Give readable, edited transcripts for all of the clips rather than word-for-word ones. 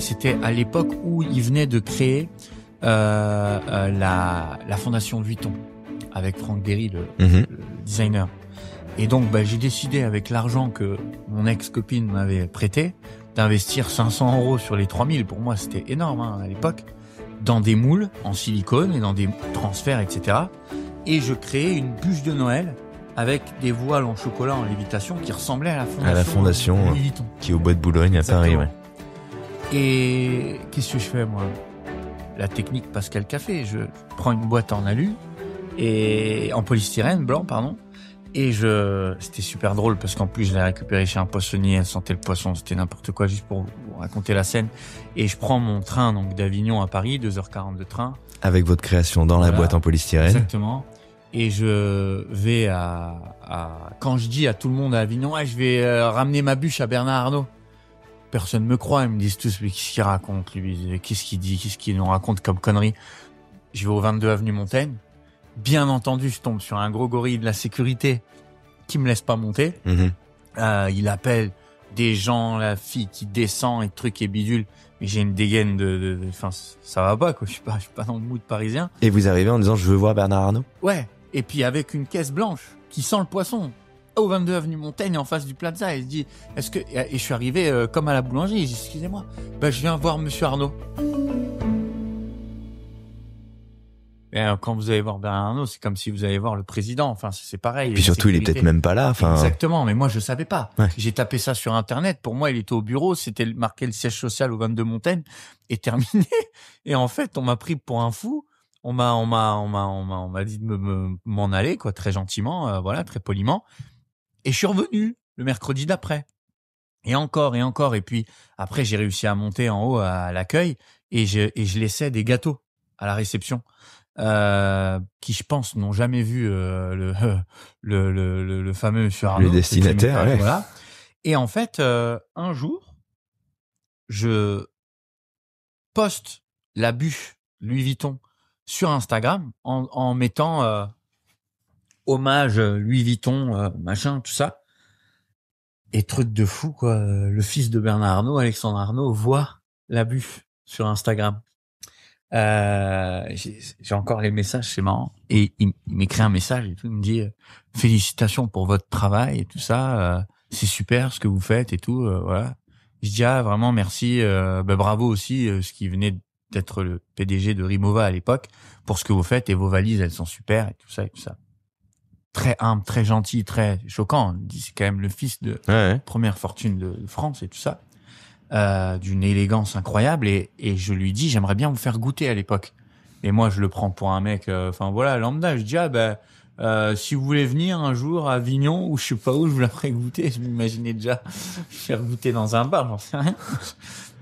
c'était à l'époque où il venait de créer la fondation Vuitton avec Franck Gehry, le designer. Et donc, j'ai décidé avec l'argent que mon ex-copine m'avait prêté d'investir 500 € sur les 3000. Pour moi, c'était énorme à l'époque, dans des moules en silicone et dans des transferts, etc. Et je créais une bûche de Noël avec des voiles en chocolat en lévitation qui ressemblaient à la fondation Louis Vuitton, qui est au bois de Boulogne à Paris. Ouais. Et qu'est-ce que je fais, moi? La technique Pascal Café. Je prends une boîte en alu et en polystyrène blanc, pardon. Et c'était super drôle parce qu'en plus je l'ai récupéré chez un poissonnier, elle sentait le poisson, c'était n'importe quoi, juste pour vous raconter la scène. Et je prends mon train donc d'Avignon à Paris, 2h40 de train. Avec votre création dans la boîte en polystyrène. Exactement. Et je vais quand je dis à tout le monde à Avignon, je vais ramener ma bûche à Bernard Arnault. Personne me croit, ils me disent tous, mais qu'est-ce qu'il raconte, lui? Qu'est-ce qu'il dit? Qu'est-ce qu'il nous raconte comme connerie? Je vais au 22 avenue Montaigne. Bien entendu, je tombe sur un gros gorille de la sécurité qui me laisse pas monter. Il appelle des gens, la fille qui descend et trucs et bidules. Mais j'ai une dégaine enfin, ça va pas, quoi. Je suis pas dans le mood parisien. Et vous arrivez en disant, je veux voir Bernard Arnault? Ouais. Et puis avec une caisse blanche qui sent le poisson. Au 22 avenue Montaigne, en face du Plaza. Et je dis, et je suis arrivé comme à la boulangerie. Je dis, excusez-moi, je viens voir monsieur Arnault. Et quand vous allez voir Bernard Arnault, c'est comme si vous allez voir le président. Enfin, c'est pareil. Et puis surtout, il est peut-être même pas là. Enfin. Exactement. Mais moi, je savais pas. Ouais. J'ai tapé ça sur Internet. Pour moi, il était au bureau. C'était marqué le siège social au 22 Montaigne et terminé. Et en fait, on m'a pris pour un fou. On m'a dit de m'en aller, quoi, très gentiment, voilà, très poliment. Et je suis revenu le mercredi d'après. Et encore. Et puis, après, j'ai réussi à monter en haut à l'accueil et je laissais des gâteaux à la réception. Qui je pense n'ont jamais vu le fameux monsieur Arnault, le destinataire, ouais. Voilà. Et en fait, un jour, je poste la bûche Louis Vuitton sur Instagram en mettant hommage Louis Vuitton, machin, tout ça. Et truc de fou, quoi. Le fils de Bernard Arnault, Alexandre Arnault, voit la bûche sur Instagram. J'ai encore les messages, c'est marrant. Et il m'écrit un message et tout, il me dit félicitations pour votre travail et tout ça, c'est super ce que vous faites et tout, voilà. Je dis vraiment merci, bravo aussi, ce qui venait d'être le PDG de Rimowa à l'époque, pour ce que vous faites et vos valises elles sont super et tout ça. Très humble, très gentil, très choquant. Il dit c'est quand même le fils de première fortune de France et tout ça. D'une élégance incroyable et je lui dis j'aimerais bien vous faire goûter à l'époque. Et moi je le prends pour un mec lambda. Je dis si vous voulez venir un jour à Avignon ou je sais pas où, je vous la ferai goûter. Je m'imaginais déjà faire goûter dans un bar, j'en sais rien.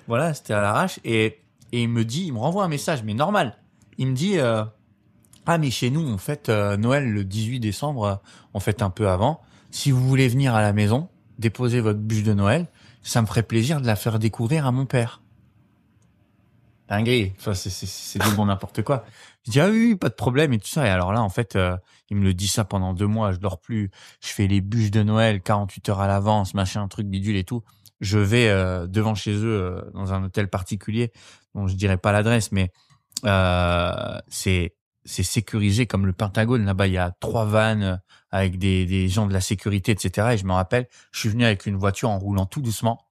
Voilà, c'était à l'arrache et il me renvoie un message mais normal. Il me dit mais chez nous on fête Noël le 18 décembre, on fête un peu avant. Si vous voulez venir à la maison, déposer votre bûche de Noël, ça me ferait plaisir de la faire découvrir à mon père. Dinguerie. Enfin, c'est du bon n'importe quoi. Je dis, oui, pas de problème et tout ça. Et alors là, en fait, il me le dit ça pendant 2 mois. Je dors plus. Je fais les bûches de Noël 48 heures à l'avance, machin, truc bidule et tout. Je vais devant chez eux dans un hôtel particulier dont je dirais pas l'adresse, mais c'est sécurisé comme le Pentagone. Là-bas, il y a 3 vannes avec des gens de la sécurité, etc. Et je me rappelle, je suis venu avec une voiture en roulant tout doucement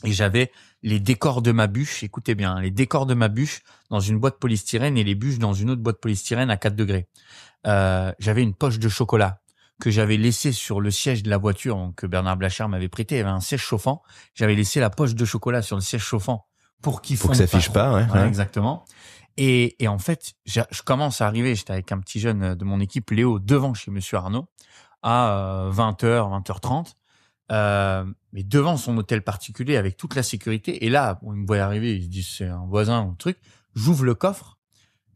et j'avais les décors de ma bûche. Écoutez bien, les décors de ma bûche dans une boîte polystyrène et les bûches dans une autre boîte polystyrène à 4 degrés. J'avais une poche de chocolat que j'avais laissée sur le siège de la voiture que Bernard Blachard m'avait prêté. Il y avait un siège chauffant. J'avais laissé la poche de chocolat sur le siège chauffant pour que ça fiche pas. Ouais. Voilà, exactement. Et en fait, je commence à arriver, j'étais avec un petit jeune de mon équipe, Léo, devant chez monsieur Arnault, à 20h, 20h30, mais devant son hôtel particulier avec toute la sécurité. Et là, il me voit arriver, il se dit c'est un voisin ou un truc. J'ouvre le coffre,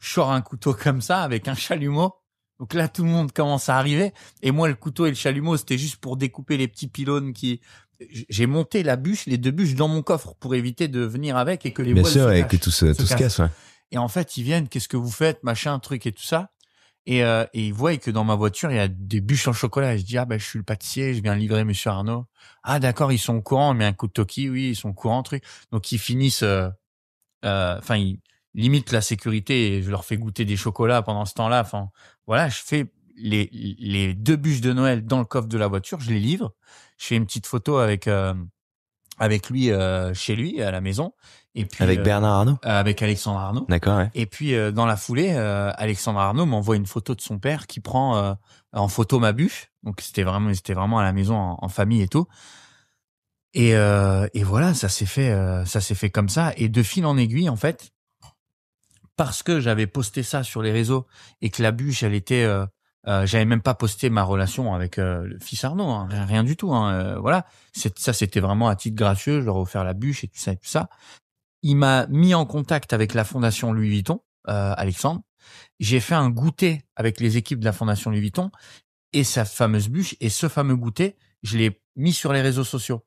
je sors un couteau comme ça avec un chalumeau. Donc là, tout le monde commence à arriver. Et moi, le couteau et le chalumeau, c'était juste pour découper les petits pylônes j'ai monté la bûche, les 2 bûches dans mon coffre pour éviter de venir avec et que les voiles se et que tout se casse, ouais. Et en fait, ils viennent, qu'est-ce que vous faites, machin, truc et tout ça. Et ils voient que dans ma voiture, il y a des bûches en chocolat. Et je dis, je suis le pâtissier, je viens livrer monsieur Arnault. Ah, d'accord, ils sont au courant, mais un coup de toki, oui, ils sont au courant, truc. Donc, ils finissent enfin, ils limitent la sécurité et je leur fais goûter des chocolats pendant ce temps-là. Enfin, voilà, je fais les 2 bûches de Noël dans le coffre de la voiture, je les livre. Je fais une petite photo avec lui chez lui à la maison et puis Avec Bernard Arnault. avec Alexandre Arnault. D'accord, ouais. Et puis dans la foulée, Alexandre Arnault m'envoie une photo de son père qui prend en photo ma bûche. Donc c'était vraiment à la maison en famille et tout. Et voilà, ça s'est fait comme ça. Et de fil en aiguille, en fait, parce que j'avais posté ça sur les réseaux et que la bûche, elle était, j'avais même pas posté ma relation avec le fils Arnaud, hein, rien du tout. Hein, voilà, ça c'était vraiment à titre gracieux. Je leur ai offert la bûche et tout ça et tout ça. Il m'a mis en contact avec la fondation Louis Vuitton, Alexandre. J'ai fait un goûter avec les équipes de la fondation Louis Vuitton et sa fameuse bûche. Et ce fameux goûter, je l'ai mis sur les réseaux sociaux.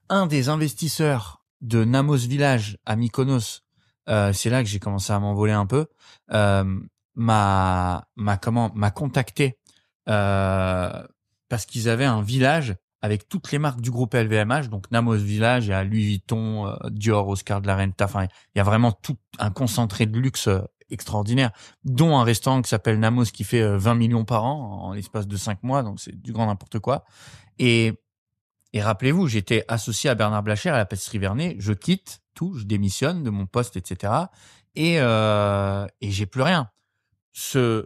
Un des investisseurs de Namos Village à Mykonos, c'est là que j'ai commencé à m'envoler un peu, m'a contacté parce qu'ils avaient un village avec toutes les marques du groupe LVMH, donc Namos Village, il y a Louis Vuitton, Dior, Oscar de la Renta, enfin il y a vraiment tout un concentré de luxe extraordinaire, dont un restaurant qui s'appelle Namos qui fait 20 millions par an en l'espace de 5 mois, donc c'est du grand n'importe quoi. Et rappelez-vous, j'étais associé à Bernard Blacher à la pâtisserie Vernet. Je quitte tout, je démissionne de mon poste, etc. Et j'ai plus rien. Ce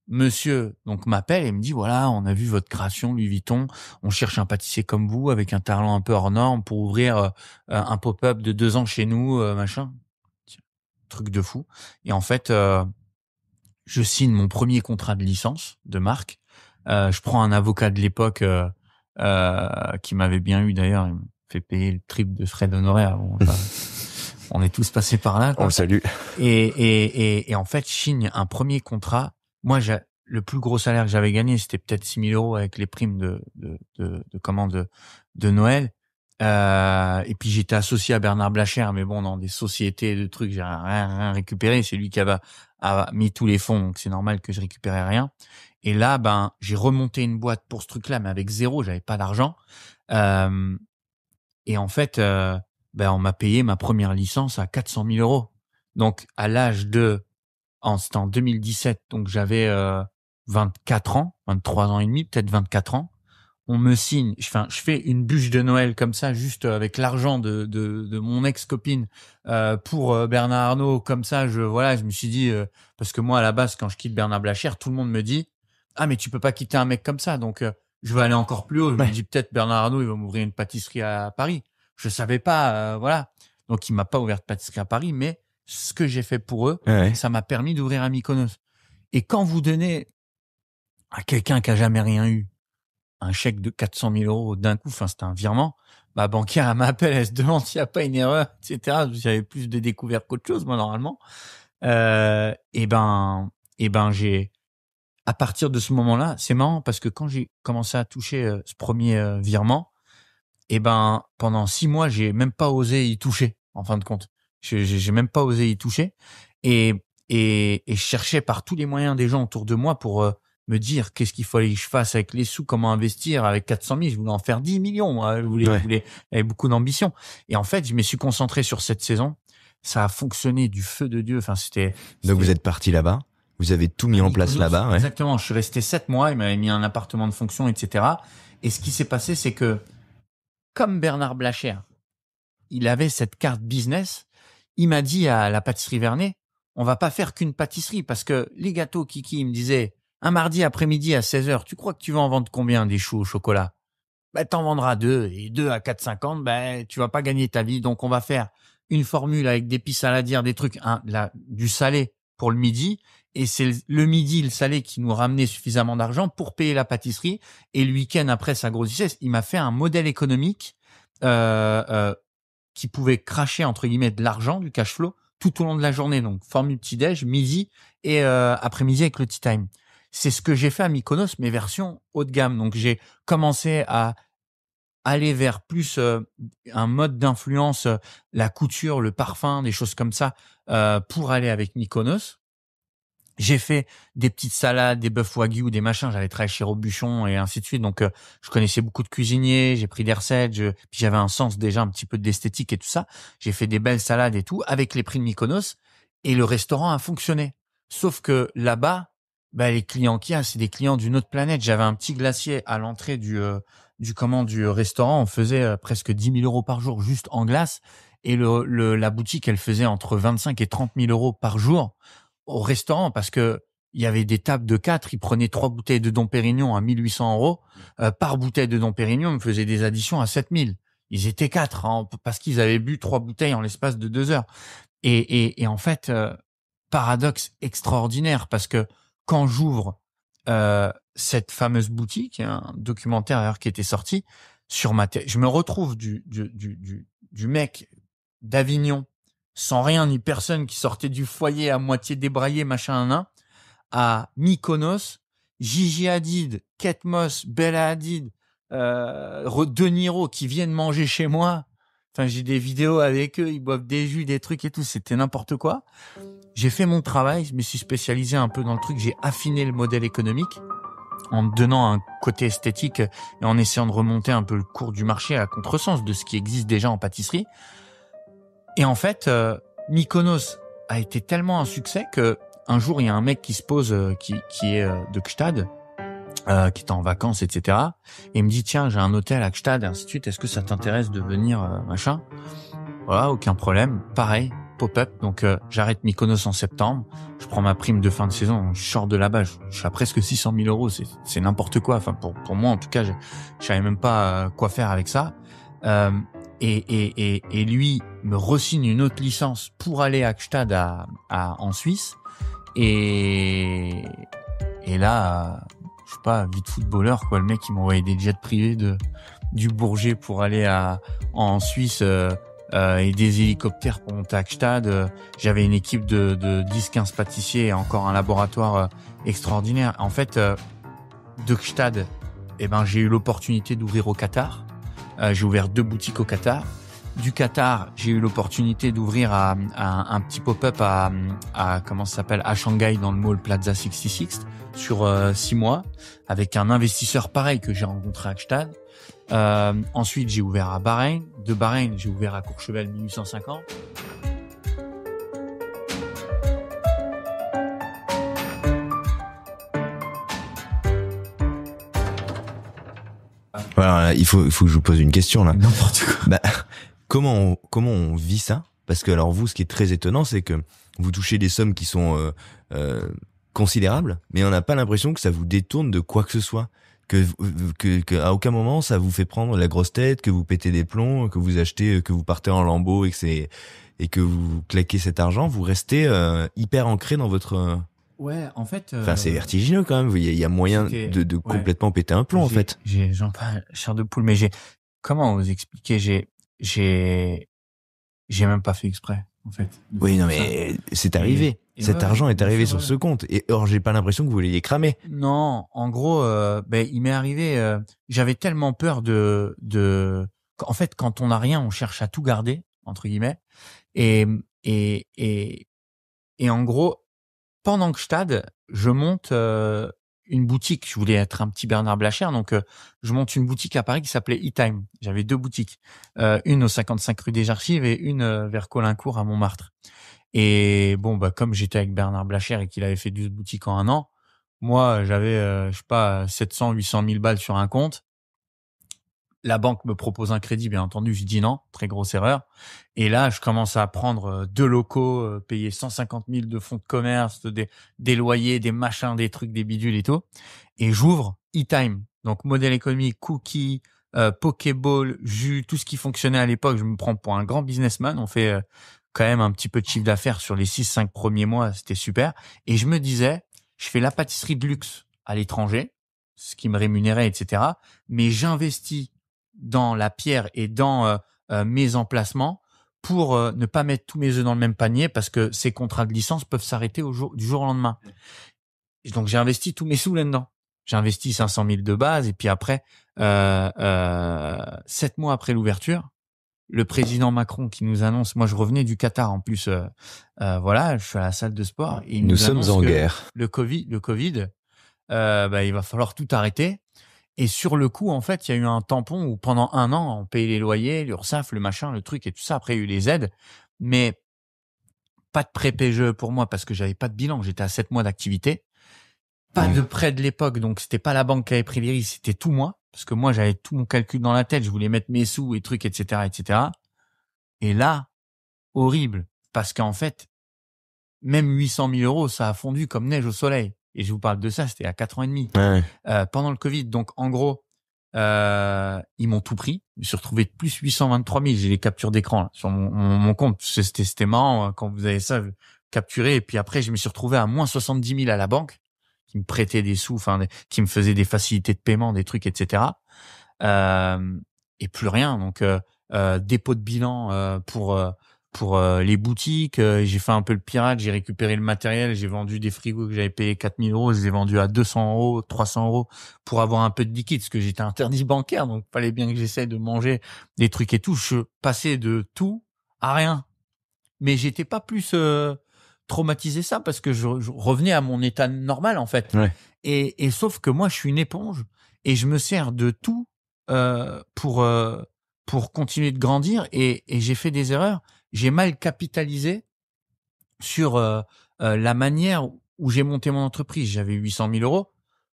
monsieur donc m'appelle et me dit voilà, on a vu votre création Louis Vuitton. On cherche un pâtissier comme vous avec un talent un peu hors norme pour ouvrir un pop-up de 2 ans chez nous, machin. Truc de fou. Et en fait, je signe mon premier contrat de licence de marque. Je prends un avocat de l'époque. Qui m'avait bien eu d'ailleurs, il m'a fait payer le triple de frais d'honoraires. Bon, enfin, on est tous passés par là, quoi. On le salue. Et en fait, je signe un premier contrat. Moi, le plus gros salaire que j'avais gagné, c'était peut-être 6 000 € avec les primes de Noël. Et puis j'étais associé à Bernard Blacher, mais bon, dans des sociétés de trucs, j'ai rien récupéré. C'est lui qui a mis tous les fonds, donc c'est normal que je récupérais rien. Et là, j'ai remonté une boîte pour ce truc-là, mais avec zéro, j'avais pas d'argent. Et en fait, on m'a payé ma première licence à 400 000 €. Donc, à l'âge c'était en 2017, donc j'avais 24 ans, 23 ans et demi, peut-être 24 ans. On me signe, je fais une bûche de Noël comme ça, juste avec l'argent de mon ex-copine pour Bernard Arnault. Comme ça, je me suis dit, parce que moi, à la base, quand je quitte Bernard Blacher, tout le monde me dit « Ah, mais tu peux pas quitter un mec comme ça. » Donc, je vais aller encore plus haut. Je me dis peut-être Bernard Arnault, il va m'ouvrir une pâtisserie à Paris. Je savais pas, voilà. Donc, il m'a pas ouvert de pâtisserie à Paris, mais ce que j'ai fait pour eux, ça m'a permis d'ouvrir à Mykonos. Et quand vous donnez à quelqu'un qui a jamais rien eu un chèque de 400 000 € d'un coup, enfin c'était un virement, ma banquière elle m'appelle, elle se demande s'il n'y a pas une erreur, etc. J'avais plus de découvertes qu'autre chose, moi, normalement. J'ai, à partir de ce moment-là, c'est marrant parce que quand j'ai commencé à toucher ce premier virement, pendant 6 mois, j'ai même pas osé y toucher, en fin de compte. J'ai même pas osé y toucher et je cherchais par tous les moyens des gens autour de moi pour me dire qu'est-ce qu'il fallait que je fasse avec les sous, comment investir avec 400 000. Je voulais en faire 10 millions. Moi. J'avais beaucoup d'ambition. Et en fait, je me suis concentré sur cette saison. Ça a fonctionné du feu de Dieu. Enfin, Donc vous êtes parti là-bas. Vous avez tout mis en place là-bas. Ouais. Exactement. Je suis resté 7 mois. Il m'avait mis un appartement de fonction, etc. Et ce qui s'est passé, c'est que comme Bernard Blacher, il avait cette carte business, il m'a dit à la pâtisserie Vernet, on va pas faire qu'une pâtisserie parce que les gâteaux Kiki, il me disait, un mardi après-midi à 16h, tu crois que tu vas en vendre combien des choux au chocolat? T'en vendras 2 et 2 à 4,50, tu vas pas gagner ta vie. Donc, on va faire une formule avec des pistes saladières, des trucs, du salé pour le midi. Et c'est le midi, le salé qui nous ramenait suffisamment d'argent pour payer la pâtisserie. Et le week-end après, ça grossissait. Il m'a fait un modèle économique, qui pouvait cracher, entre guillemets, de l'argent, du cash flow, tout au long de la journée. Donc, formule petit-déj, midi et après-midi avec le tea time. C'est ce que j'ai fait à Mykonos, mais version haut de gamme. Donc, j'ai commencé à aller vers plus un mode d'influence, la couture, le parfum, des choses comme ça, pour aller avec Mykonos. J'ai fait des petites salades, des bœufs wagyu, des machins. J'avais travaillé chez Robuchon et ainsi de suite. Donc, je connaissais beaucoup de cuisiniers. J'ai pris des recettes. Puis j'avais un sens déjà un petit peu d'esthétique et tout ça. J'ai fait des belles salades et tout avec les prix de Mykonos. Et le restaurant a fonctionné. Sauf que là-bas, les clients qu'il y a, c'est des clients d'une autre planète. J'avais un petit glacier à l'entrée du restaurant. On faisait presque 10 000 euros par jour juste en glace. Et la boutique, elle faisait entre 25 et 30 000 euros par jour au restaurant parce que il y avait des tables de 4, ils prenaient 3 bouteilles de Dom Pérignon à 1 800 euros. Par bouteille de Dom Pérignon, ils me faisaient des additions à 7 000. Ils étaient 4 parce qu'ils avaient bu 3 bouteilles en l'espace de 2 heures. Et en fait, paradoxe extraordinaire parce que quand j'ouvre cette fameuse boutique, un documentaire d'ailleurs qui était sorti sur ma tête, je me retrouve du mec d'Avignon sans rien ni personne qui sortait du foyer à moitié débraillé machin à Mykonos, Gigi Hadid, Kate Moss, Bella Hadid, De Niro qui viennent manger chez moi. Enfin, j'ai des vidéos avec eux, ils boivent des jus, des trucs et tout, c'était n'importe quoi. J'ai fait mon travail, je me suis spécialisé un peu dans le truc, j'ai affiné le modèle économique en donnant un côté esthétique et en essayant de remonter un peu le cours du marché à contresens de ce qui existe déjà en pâtisserie. Et en fait, Mykonos a été tellement un succès que un jour, il y a un mec qui se pose, qui est de Gstad, qui est en vacances, etc. Et il me dit, tiens, j'ai un hôtel à Gstad, et ainsi de suite. Est-ce que ça t'intéresse de venir, machin? Voilà, aucun problème. Pareil, pop-up. Donc, j'arrête Mykonos en septembre. Je prends ma prime de fin de saison. Je sors de là-bas. Je suis à presque 600 000 euros. C'est n'importe quoi. Enfin, pour moi, en tout cas, je savais même pas quoi faire avec ça. Et lui me re-signe une autre licence pour aller à Gstad en Suisse. Et là, je sais pas, vie de footballeur, quoi. Le mec, il m'envoyait des jets privés du Bourget pour aller en Suisse, et des hélicoptères pour monter à Gstad. J'avais une équipe de 10-15 pâtissiers et encore un laboratoire extraordinaire. En fait, de Gstad, j'ai eu l'opportunité d'ouvrir au Qatar. J'ai ouvert 2 boutiques au Qatar. Du Qatar, j'ai eu l'opportunité d'ouvrir un petit pop-up à comment ça s'appelle, à Shanghai dans le mall Plaza 66 sur 6 mois avec un investisseur pareil que j'ai rencontré à Gstad. Ensuite, j'ai ouvert à Bahreïn. De Bahreïn, j'ai ouvert à Courchevel 1850. Voilà, il faut que je vous pose une question là. N'importe quoi. Comment on vit ça? Parce que alors vous, ce qui est très étonnant, c'est que vous touchez des sommes qui sont considérables, mais on n'a pas l'impression que ça vous détourne de quoi que ce soit, que à aucun moment ça vous fait prendre la grosse tête, que vous pétez des plombs, que vous achetez, que vous partez en lambeaux et que vous claquez cet argent. Vous restez hyper ancré dans votre. Ouais, en fait. Enfin, c'est vertigineux quand même. Il y a moyen de complètement péter un plomb en fait. J'en parle, chair de poule, mais comment vous expliquer, j'ai même pas fait exprès, en fait. Oui, non, mais c'est arrivé. Cet argent est arrivé sur ce compte. Et or, j'ai pas l'impression que vous l'ayez cramé. Non, en gros, il m'est arrivé, j'avais tellement peur en fait, quand on n'a rien, on cherche à tout garder, entre guillemets. Et en gros, pendant que je monte, une boutique. Je voulais être un petit Bernard Blacher, donc je monte une boutique à Paris qui s'appelait E-Time. J'avais 2 boutiques, une au 55 rue des Archives et une vers Caulaincourt à Montmartre. Et bon, comme j'étais avec Bernard Blacher et qu'il avait fait 12 boutiques en un an, moi j'avais, 700, 800 000 balles sur un compte. La banque me propose un crédit, bien entendu, je dis non, très grosse erreur. Et là, je commence à prendre 2 locaux, payer 150 000 de fonds de commerce, des loyers, des machins, des trucs, des bidules et tout. Et j'ouvre E-Time. Donc, modèle économique, cookies, Pokéball, jus, tout ce qui fonctionnait à l'époque. Je me prends pour un grand businessman. On fait quand même un petit peu de chiffre d'affaires sur les 6-5 premiers mois. C'était super. Et je me disais, je fais la pâtisserie de luxe à l'étranger, ce qui me rémunérait, etc. Mais j'investis dans la pierre et dans mes emplacements pour ne pas mettre tous mes œufs dans le même panier parce que ces contrats de licence peuvent s'arrêter du jour au lendemain. Et donc, j'ai investi tous mes sous là-dedans. J'ai investi 500 000 de base et puis après, 7 mois après l'ouverture, le président Macron qui nous annonce, moi je revenais du Qatar en plus, voilà, je suis à la salle de sport et il Nous nous sommes annonce en que guerre. le Covid, il va falloir tout arrêter. Et sur le coup, en fait, il y a eu un tampon où pendant 1 an, on payait les loyers, l'URSSAF, le machin, le truc et tout ça. Après, il y a eu les aides, mais pas de prêt PGE pour moi parce que j'avais pas de bilan. J'étais à 7 mois d'activité. Pas de prêt de l'époque, donc c'était pas la banque qui avait pris les risques, c'était tout moi. Parce que moi, j'avais tout mon calcul dans la tête. Je voulais mettre mes sous et trucs, etc., etc. Et là, horrible. Parce qu'en fait, même 800 000 euros, ça a fondu comme neige au soleil. Et je vous parle de ça, c'était à 4 ans et demi. Ouais. Pendant le Covid. Donc, en gros, ils m'ont tout pris. Je me suis retrouvé de plus 823 000. J'ai les captures d'écran là, sur mon compte. C'était marrant quand vous avez ça capturé. Et puis après, je me suis retrouvé à moins 70 000 à la banque, qui me prêtait des sous, qui me faisait des facilités de paiement, des trucs, etc. Et plus rien. Donc, dépôt de bilan pour les boutiques. J'ai fait un peu le pirate, j'ai récupéré le matériel, j'ai vendu des frigos que j'avais payé 4 000 euros, je les ai vendus à 200 euros, 300 euros pour avoir un peu de liquide, parce que j'étais interdit bancaire, donc fallait bien que j'essaie de manger des trucs et tout. Je passais de tout à rien. Mais j'étais pas plus traumatisé ça parce que je revenais à mon état normal en fait. Ouais. Et sauf que moi, je suis une éponge et je me sers de tout pour continuer de grandir et j'ai fait des erreurs. J'ai mal capitalisé sur la manière où j'ai monté mon entreprise. J'avais 800 000 euros.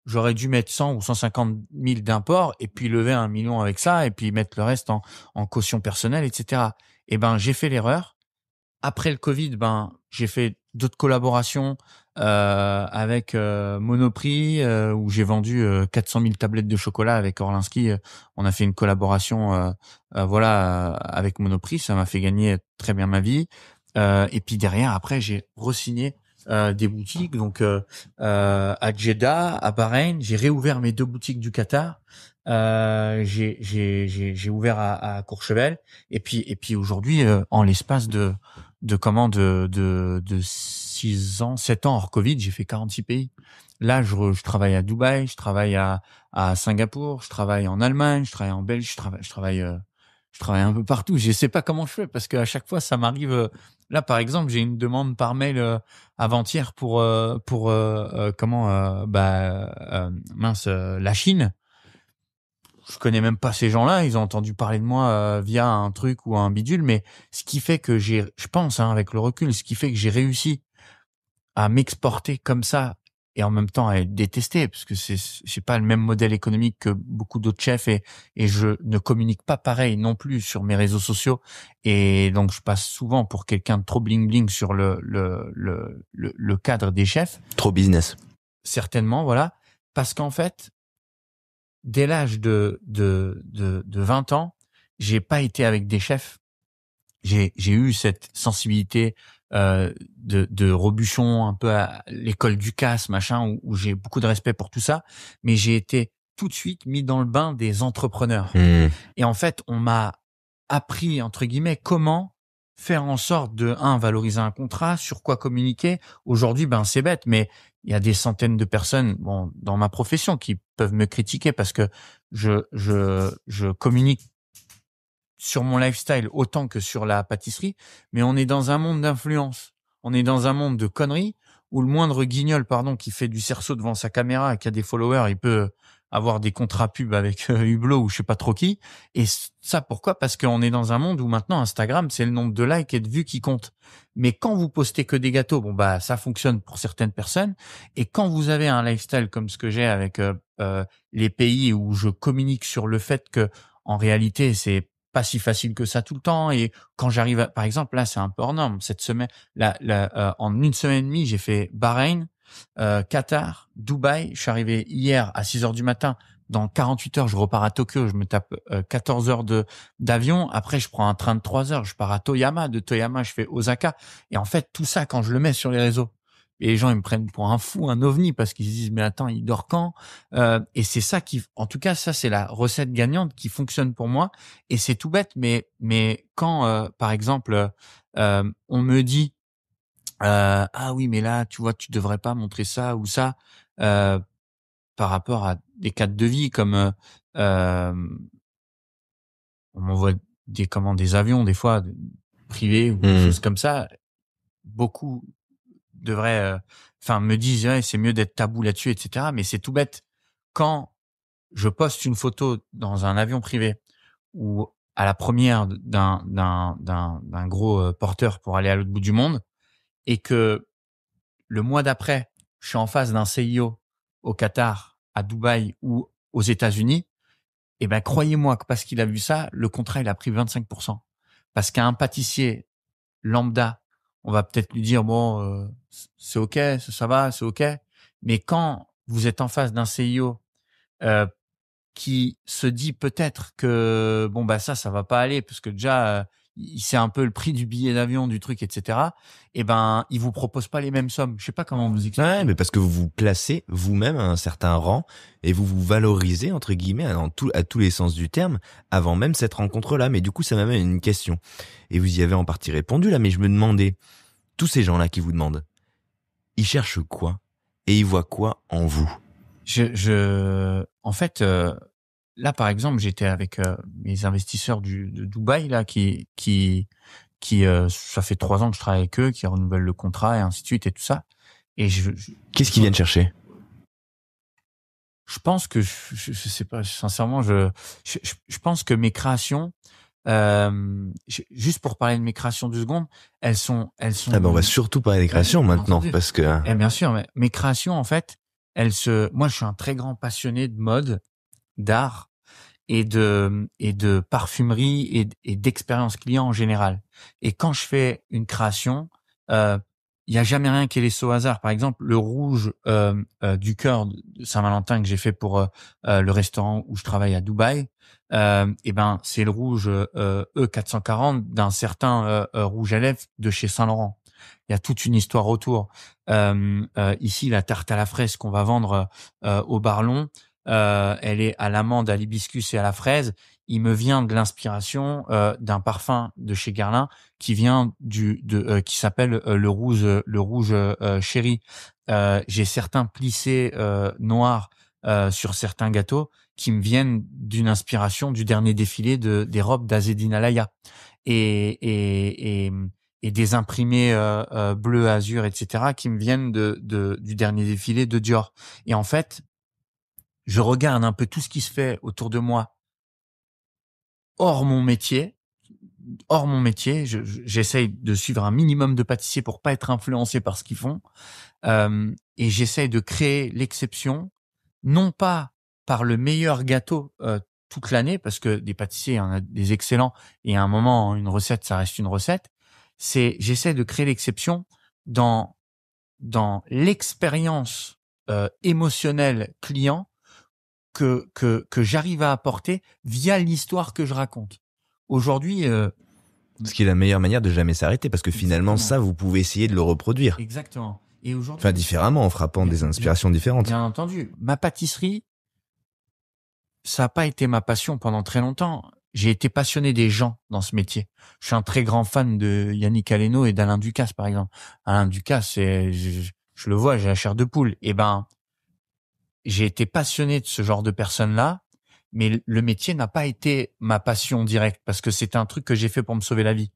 J'aurais dû mettre 100 ou 150 000 d'import et puis lever 1 million avec ça et puis mettre le reste en caution personnelle, etc. Et ben, j'ai fait l'erreur. Après le Covid, j'ai fait d'autres collaborations avec Monoprix où j'ai vendu 400 000 tablettes de chocolat avec Orlinski. On a fait une collaboration avec Monoprix. Ça m'a fait gagner très bien ma vie. Et puis derrière, après, j'ai re-signé des boutiques. Donc à Jeddah, à Bahreïn, j'ai réouvert mes 2 boutiques du Qatar. J'ai ouvert à Courchevel. Et puis aujourd'hui, en l'espace de 6 ans, 7 ans hors Covid, j'ai fait 46 pays. Là, je travaille à Dubaï, je travaille à Singapour, je travaille en Allemagne, je travaille en Belgique, je travaille un peu partout. Je sais pas comment je fais parce qu'à chaque fois, ça m'arrive. Là, par exemple, j'ai une demande par mail avant-hier pour la Chine. Je connais même pas ces gens-là, ils ont entendu parler de moi via un truc ou un bidule, mais ce qui fait que je pense, avec le recul, ce qui fait que j'ai réussi à m'exporter comme ça et en même temps à être détesté, parce que c'est pas le même modèle économique que beaucoup d'autres chefs et je ne communique pas pareil non plus sur mes réseaux sociaux et donc je passe souvent pour quelqu'un de trop bling bling sur le cadre des chefs. Trop business. Certainement, voilà, parce qu'en fait, dès l'âge de 20 ans, j'ai pas été avec des chefs. J'ai eu cette sensibilité de Robuchon, un peu à l'école du casse, machin, où j'ai beaucoup de respect pour tout ça, mais j'ai été tout de suite mis dans le bain des entrepreneurs. Et en fait, on m'a appris, entre guillemets, comment faire en sorte de, valoriser un contrat, sur quoi communiquer. Aujourd'hui, c'est bête, mais il y a des centaines de personnes, dans ma profession qui peuvent me critiquer parce que je communique sur mon lifestyle autant que sur la pâtisserie, mais on est dans un monde d'influence. On est dans un monde de conneries où le moindre guignol, qui fait du cerceau devant sa caméra et qui a des followers, il peut avoir des contrats pubs avec Hublot ou je sais pas trop qui. Et ça, pourquoi? Parce qu'on est dans un monde où maintenant Instagram, c'est le nombre de likes et de vues qui compte. Mais quand vous postez que des gâteaux, ça fonctionne pour certaines personnes. Et quand vous avez un lifestyle comme ce que j'ai avec les pays où je communique sur le fait que, en réalité, c'est pas si facile que ça tout le temps. Et quand j'arrive par exemple, là, c'est un peu hors norme. Cette semaine, en 1 semaine et demie, j'ai fait Bahreïn, Qatar, Dubaï. Je suis arrivé hier à 6 heures du matin. Dans 48 heures, je repars à Tokyo. Je me tape 14 heures d'avion. Après, je prends un train de 3 heures. Je pars à Toyama. De Toyama, je fais Osaka. Et en fait, tout ça, quand je le mets sur les réseaux, et les gens, ils me prennent pour un fou, un ovni, parce qu'ils se disent, mais attends, il dort quand? Et c'est ça en tout cas, ça, c'est la recette gagnante qui fonctionne pour moi. Et c'est tout bête, mais quand, par exemple, on me dit, ah oui, mais là, tu vois, tu devrais pas montrer ça ou ça, par rapport à des cadres de vie comme, on m'envoie des avions des fois privés ou des choses comme ça, beaucoup devraient, me disent ouais, c'est mieux d'être tabou là-dessus, etc. Mais c'est tout bête. Quand je poste une photo dans un avion privé ou à la première d'un gros porteur pour aller à l'autre bout du monde et que le mois d'après, je suis en face d'un CIO au Qatar, à Dubaï ou aux États-Unis, eh ben, croyez-moi que parce qu'il a vu ça, le contrat, il a pris 25%. Parce qu'à un pâtissier lambda, on va peut-être lui dire, bon, c'est OK, ça va, c'est OK. Mais quand vous êtes en face d'un CIO qui se dit peut-être que bon bah ça va pas aller parce que déjà il sait un peu le prix du billet d'avion du truc etc. Et ben il vous propose pas les mêmes sommes. Je sais pas comment vous expliquer. Ouais, mais parce que vous vous placez vous-même à un certain rang et vous vous valorisez entre guillemets à tous les sens du terme avant même cette rencontre-là. Mais du coup, ça m'amène à une question. Et vous y avez en partie répondu là, mais je me demandais, tous ces gens-là qui vous demandent, ils cherchent quoi et ils voient quoi en vous? En fait, là par exemple, j'étais avec mes investisseurs de Dubaï là qui ça fait 3 ans que je travaille avec eux, qui renouvellent le contrat et ainsi de suite et tout ça. Et Qu'est-ce qu'ils viennent chercher? Je pense que je sais pas, sincèrement, je pense que mes créations, juste pour parler de mes créations 2 secondes, elles sont. Ah ben on va surtout parler des créations maintenant entendu. parce que. Bien sûr, mais mes créations en fait, moi je suis un très grand passionné de mode, d'art et de parfumerie et d'expérience client en général. Et quand je fais une création, il y a jamais rien qui est laissé au hasard. Par exemple, le rouge du cœur de Saint-Valentin que j'ai fait pour le restaurant où je travaille à Dubaï, et ben c'est le rouge E440 d'un certain rouge à lèvres de chez Saint-Laurent. Il y a toute une histoire autour. Ici, la tarte à la fraise qu'on va vendre au Barlon, elle est à l'amande, à l'hibiscus et à la fraise. Il me vient de l'inspiration d'un parfum de chez Guerlain qui vient qui s'appelle le rouge chéri. J'ai certains plissés noirs sur certains gâteaux qui me viennent d'une inspiration du dernier défilé des robes d'Azedine Alaya et des imprimés bleu, azur, etc. qui me viennent du dernier défilé de Dior. Et en fait, je regarde un peu tout ce qui se fait autour de moi hors mon métier. J'essaye de suivre un minimum de pâtissiers pour pas être influencé par ce qu'ils font. Et j'essaye de créer l'exception, non pas par le meilleur gâteau toute l'année, parce que des pâtissiers, il y en a des excellents, et à un moment, une recette, ça reste une recette. J'essaie de créer l'exception dans l'expérience émotionnelle client que j'arrive à apporter via l'histoire que je raconte. Aujourd'hui, ce qui est la meilleure manière de jamais s'arrêter, parce que finalement, ça, vous pouvez essayer de le reproduire. Exactement. Et aujourd'hui, enfin, différemment, en frappant des inspirations différentes. Bien entendu. Ma pâtisserie, ça n'a pas été ma passion pendant très longtemps. J'ai été passionné des gens dans ce métier. Je suis un très grand fan de Yannick Aleno et d'Alain Ducasse, par exemple. Alain Ducasse, je le vois, j'ai la chair de poule. Eh ben, j'ai été passionné de ce genre de personnes-là, mais le métier n'a pas été ma passion directe parce que c'était un truc que j'ai fait pour me sauver la vie.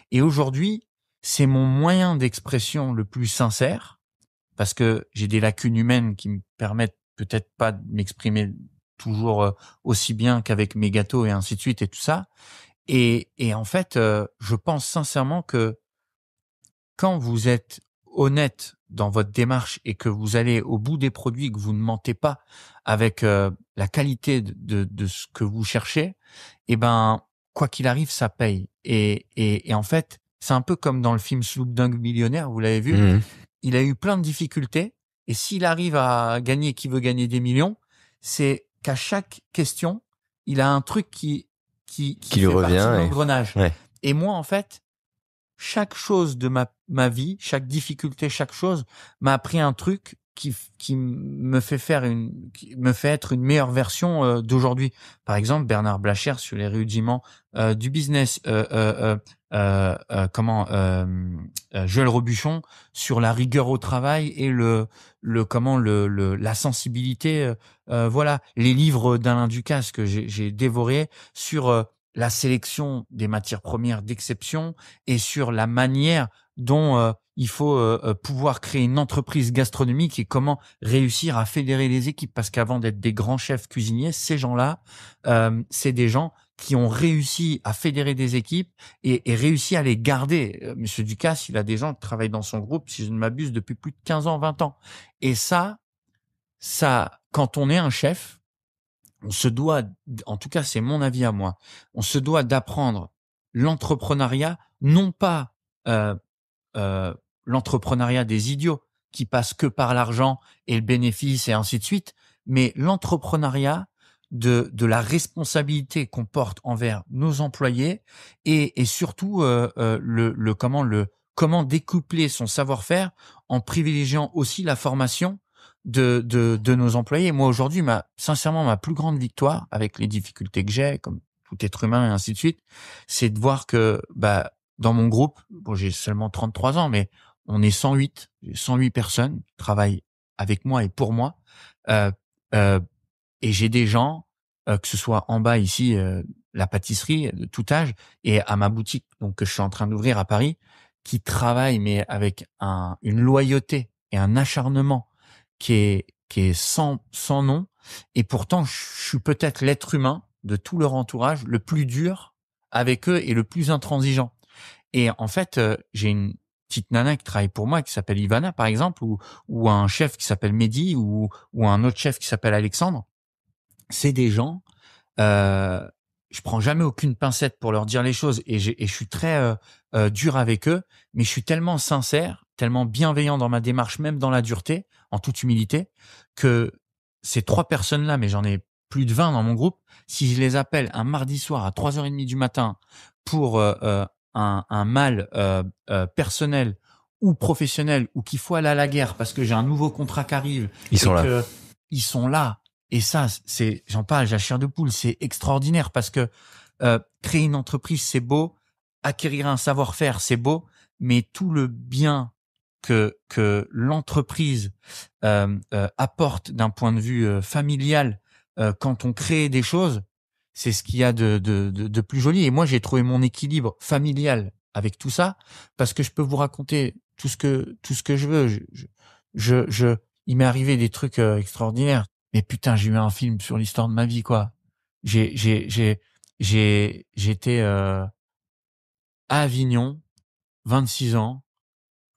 Et aujourd'hui, c'est mon moyen d'expression le plus sincère parce que j'ai des lacunes humaines qui me permettent peut-être pas de m'exprimer toujours aussi bien qu'avec mes gâteaux et ainsi de suite et tout ça. Et en fait, je pense sincèrement que quand vous êtes honnête dans votre démarche et que vous allez au bout des produits, que vous ne mentez pas avec la qualité de ce que vous cherchez, eh ben, quoi qu'il arrive, ça paye. Et en fait, c'est un peu comme dans le film Sloop Dog Millionnaire, vous l'avez vu, il a eu plein de difficultés et s'il arrive à gagner, qui veut gagner des millions, c'est qu'à chaque question, il a un truc qui lui revient partie de l'engrenage. Ouais. Et moi, en fait, chaque chose de ma vie, chaque difficulté, chaque chose m'a appris un truc qui me fait être une meilleure version d'aujourd'hui. Par exemple, Bernard Blacher sur les rudiments du business, Joël Robuchon sur la rigueur au travail et la sensibilité. Voilà, les livres d'Alain Ducasse que j'ai dévorés sur la sélection des matières premières d'exception et sur la manière dont il faut pouvoir créer une entreprise gastronomique et comment réussir à fédérer les équipes. Parce qu'avant d'être des grands chefs cuisiniers, ces gens-là, c'est des gens qui ont réussi à fédérer des équipes et réussi à les garder. Monsieur Ducasse, il a des gens qui travaillent dans son groupe, si je ne m'abuse, depuis plus de 15 ans, 20 ans. Et ça, quand on est un chef, on se doit, en tout cas c'est mon avis à moi, on se doit d'apprendre l'entrepreneuriat, non pas l'entrepreneuriat des idiots qui passent que par l'argent et le bénéfice et ainsi de suite, mais l'entrepreneuriat de la responsabilité qu'on porte envers nos employés et surtout comment découpler son savoir-faire en privilégiant aussi la formation de nos employés. Moi aujourd'hui, sincèrement ma plus grande victoire avec les difficultés que j'ai, comme tout être humain et ainsi de suite, c'est de voir que dans mon groupe, bon, j'ai seulement 33 ans, mais on est 108, 108 personnes qui travaillent avec moi et pour moi. Et j'ai des gens, que ce soit en bas ici, la pâtisserie de tout âge, et à ma boutique, donc que je suis en train d'ouvrir à Paris, qui travaillent mais avec une loyauté et un acharnement qui est sans nom. Et pourtant, je suis peut-être l'être humain de tout leur entourage le plus dur avec eux et le plus intransigeant. Et en fait, j'ai une petite nana qui travaille pour moi qui s'appelle Ivana par exemple, ou un chef qui s'appelle Mehdi, ou un autre chef qui s'appelle Alexandre. C'est des gens, je prends jamais aucune pincette pour leur dire les choses et je suis très dur avec eux, mais je suis tellement sincère, tellement bienveillant dans ma démarche, même dans la dureté, en toute humilité, que ces 3 personnes-là, mais j'en ai plus de 20 dans mon groupe, si je les appelle un mardi soir à 3h30 du matin pour un mal personnel ou professionnel, ou qu'il faut aller à la guerre parce que j'ai un nouveau contrat qui arrive, ils sont là. Et ça, j'en parle, j'ai la chair de poule, c'est extraordinaire parce que créer une entreprise, c'est beau, acquérir un savoir-faire, c'est beau, mais tout le bien que l'entreprise apporte d'un point de vue familial quand on crée des choses, c'est ce qu'il y a de plus joli. Et moi, j'ai trouvé mon équilibre familial avec tout ça parce que je peux vous raconter tout ce que je veux. Il m'est arrivé des trucs extraordinaires. Mais putain, j'ai eu un film sur l'histoire de ma vie, quoi. J'étais à Avignon, 26 ans.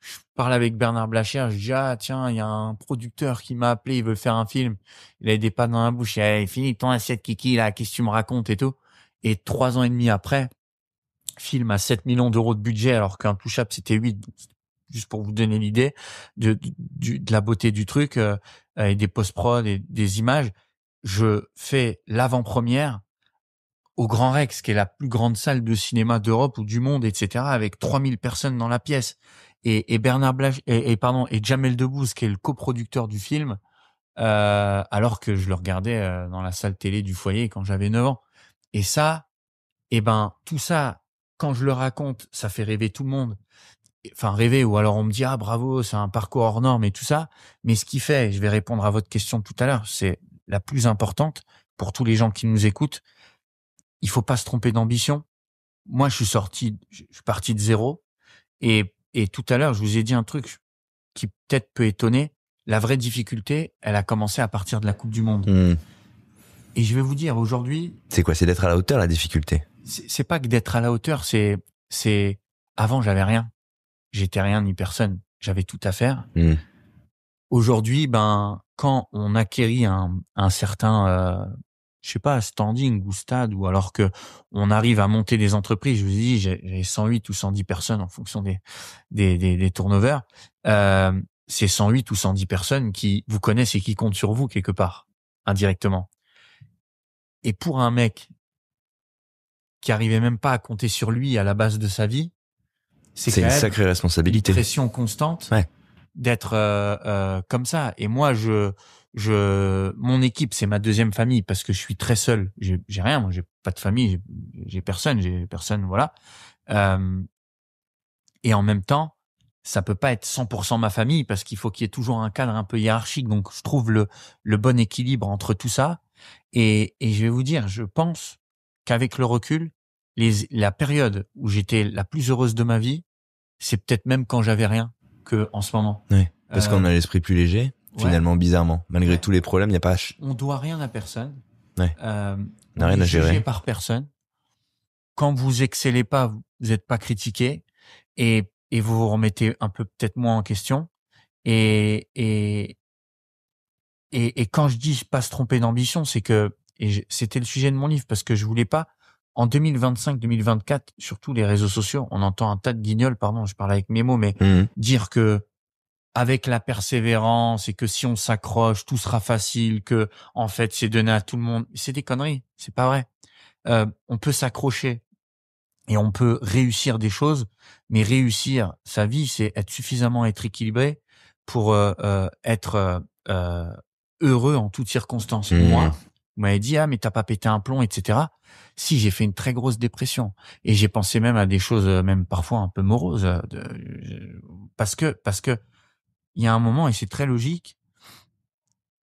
Je parle avec Bernard Blacher, je dis tiens, il y a un producteur qui m'a appelé, il veut faire un film. Il a des pâtes dans la bouche, il finit ton assiette kiki là, qu'est-ce que tu me racontes et tout. Et 3 ans et demi après, film à 7 millions d'euros de budget alors qu'un touch-up c'était 8. Juste pour vous donner l'idée de la beauté du truc, et des post-prod et des images. Je fais l'avant-première au Grand Rex, qui est la plus grande salle de cinéma d'Europe ou du monde, etc., avec 3000 personnes dans la pièce. Et Bernard Blache, et Jamel Debbouze, qui est le coproducteur du film, alors que je le regardais dans la salle télé du foyer quand j'avais 9 ans. Et ça, tout ça, quand je le raconte, ça fait rêver tout le monde. Enfin, rêver, ou alors on me dit bravo, c'est un parcours hors norme et tout ça. Mais ce qui fait, je vais répondre à votre question tout à l'heure, c'est la plus importante pour tous les gens qui nous écoutent. Il faut pas se tromper d'ambition. Moi, je suis parti de zéro. Et tout à l'heure, je vous ai dit un truc qui peut-être peut étonner. La vraie difficulté, elle a commencé à partir de la Coupe du Monde. Et je vais vous dire, aujourd'hui... C'est quoi? C'est d'être à la hauteur, la difficulté? C'est pas que d'être à la hauteur, c'est avant, j'avais rien. J'étais rien ni personne. J'avais tout à faire. Aujourd'hui, quand on acquérit un certain, je sais pas, standing ou stade, ou alors que on arrive à monter des entreprises, je vous dis, j'ai 108 ou 110 personnes en fonction des turnovers. C'est 108 ou 110 personnes qui vous connaissent et qui comptent sur vous quelque part, indirectement. Et pour un mec qui arrivait même pas à compter sur lui à la base de sa vie, c'est une sacrée responsabilité. Une pression constante d'être comme ça. Et moi, mon équipe, c'est ma deuxième famille parce que je suis très seul. J'ai rien, moi, j'ai pas de famille, j'ai personne, voilà. Et en même temps, ça peut pas être 100% ma famille parce qu'il faut qu'il y ait toujours un cadre un peu hiérarchique. Donc, je trouve le bon équilibre entre tout ça. Et je vais vous dire, je pense qu'avec le recul, la période où j'étais la plus heureuse de ma vie, c'est peut-être même quand j'avais rien que en ce moment. Ouais. Parce qu'on a l'esprit plus léger, ouais. finalement, bizarrement. Malgré tous les problèmes, il n'y a pas... On doit rien à personne. Ouais. On n'a rien à gérer. Jugé par personne. Quand vous excellez pas, vous n'êtes pas critiqué et vous vous remettez un peu peut-être moins en question. Et quand je dis pas se tromper d'ambition, c'est que, c'était le sujet de mon livre, parce que je voulais pas, en 2025, 2024, surtout les réseaux sociaux, on entend un tas de guignols, pardon, je parle avec mes mots, mais dire que avec la persévérance et que si on s'accroche, tout sera facile, que en fait c'est donné à tout le monde, c'est des conneries, c'est pas vrai. On peut s'accrocher et on peut réussir des choses, mais réussir sa vie, c'est être équilibré pour être heureux en toutes circonstances. Moi, vous m'avez dit, mais t'as pas pété un plomb, etc. Si, j'ai fait une très grosse dépression et j'ai pensé même à des choses, même parfois un peu moroses, parce que il y a un moment, et c'est très logique,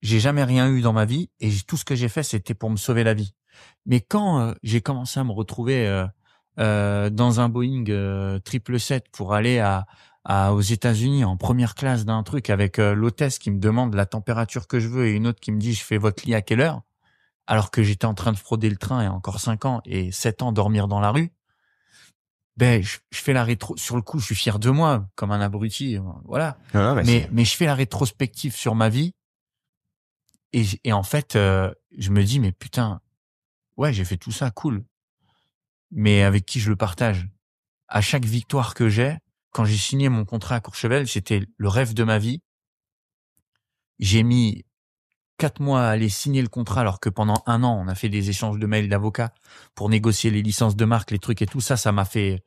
j'ai jamais rien eu dans ma vie et tout ce que j'ai fait, c'était pour me sauver la vie. Mais quand j'ai commencé à me retrouver dans un Boeing 777 pour aller aux États-Unis en première classe d'un truc avec l'hôtesse qui me demande la température que je veux et une autre qui me dit je fais votre lit à quelle heure, alors que j'étais en train de frauder le train il y a encore 5 ans et 7 ans dormir dans la rue, ben je fais la rétro. Sur le coup, je suis fier de moi comme un abruti, voilà. Non, mais je fais la rétrospective sur ma vie et en fait je me dis mais putain, ouais, j'ai fait tout ça, cool. Mais avec qui je le partage? À chaque victoire que j'ai, quand j'ai signé mon contrat à Courchevel, c'était le rêve de ma vie. J'ai mis 4 mois à aller signer le contrat, alors que pendant 1 an, on a fait des échanges de mails d'avocats pour négocier les licences de marque, les trucs et tout ça. Ça m'a fait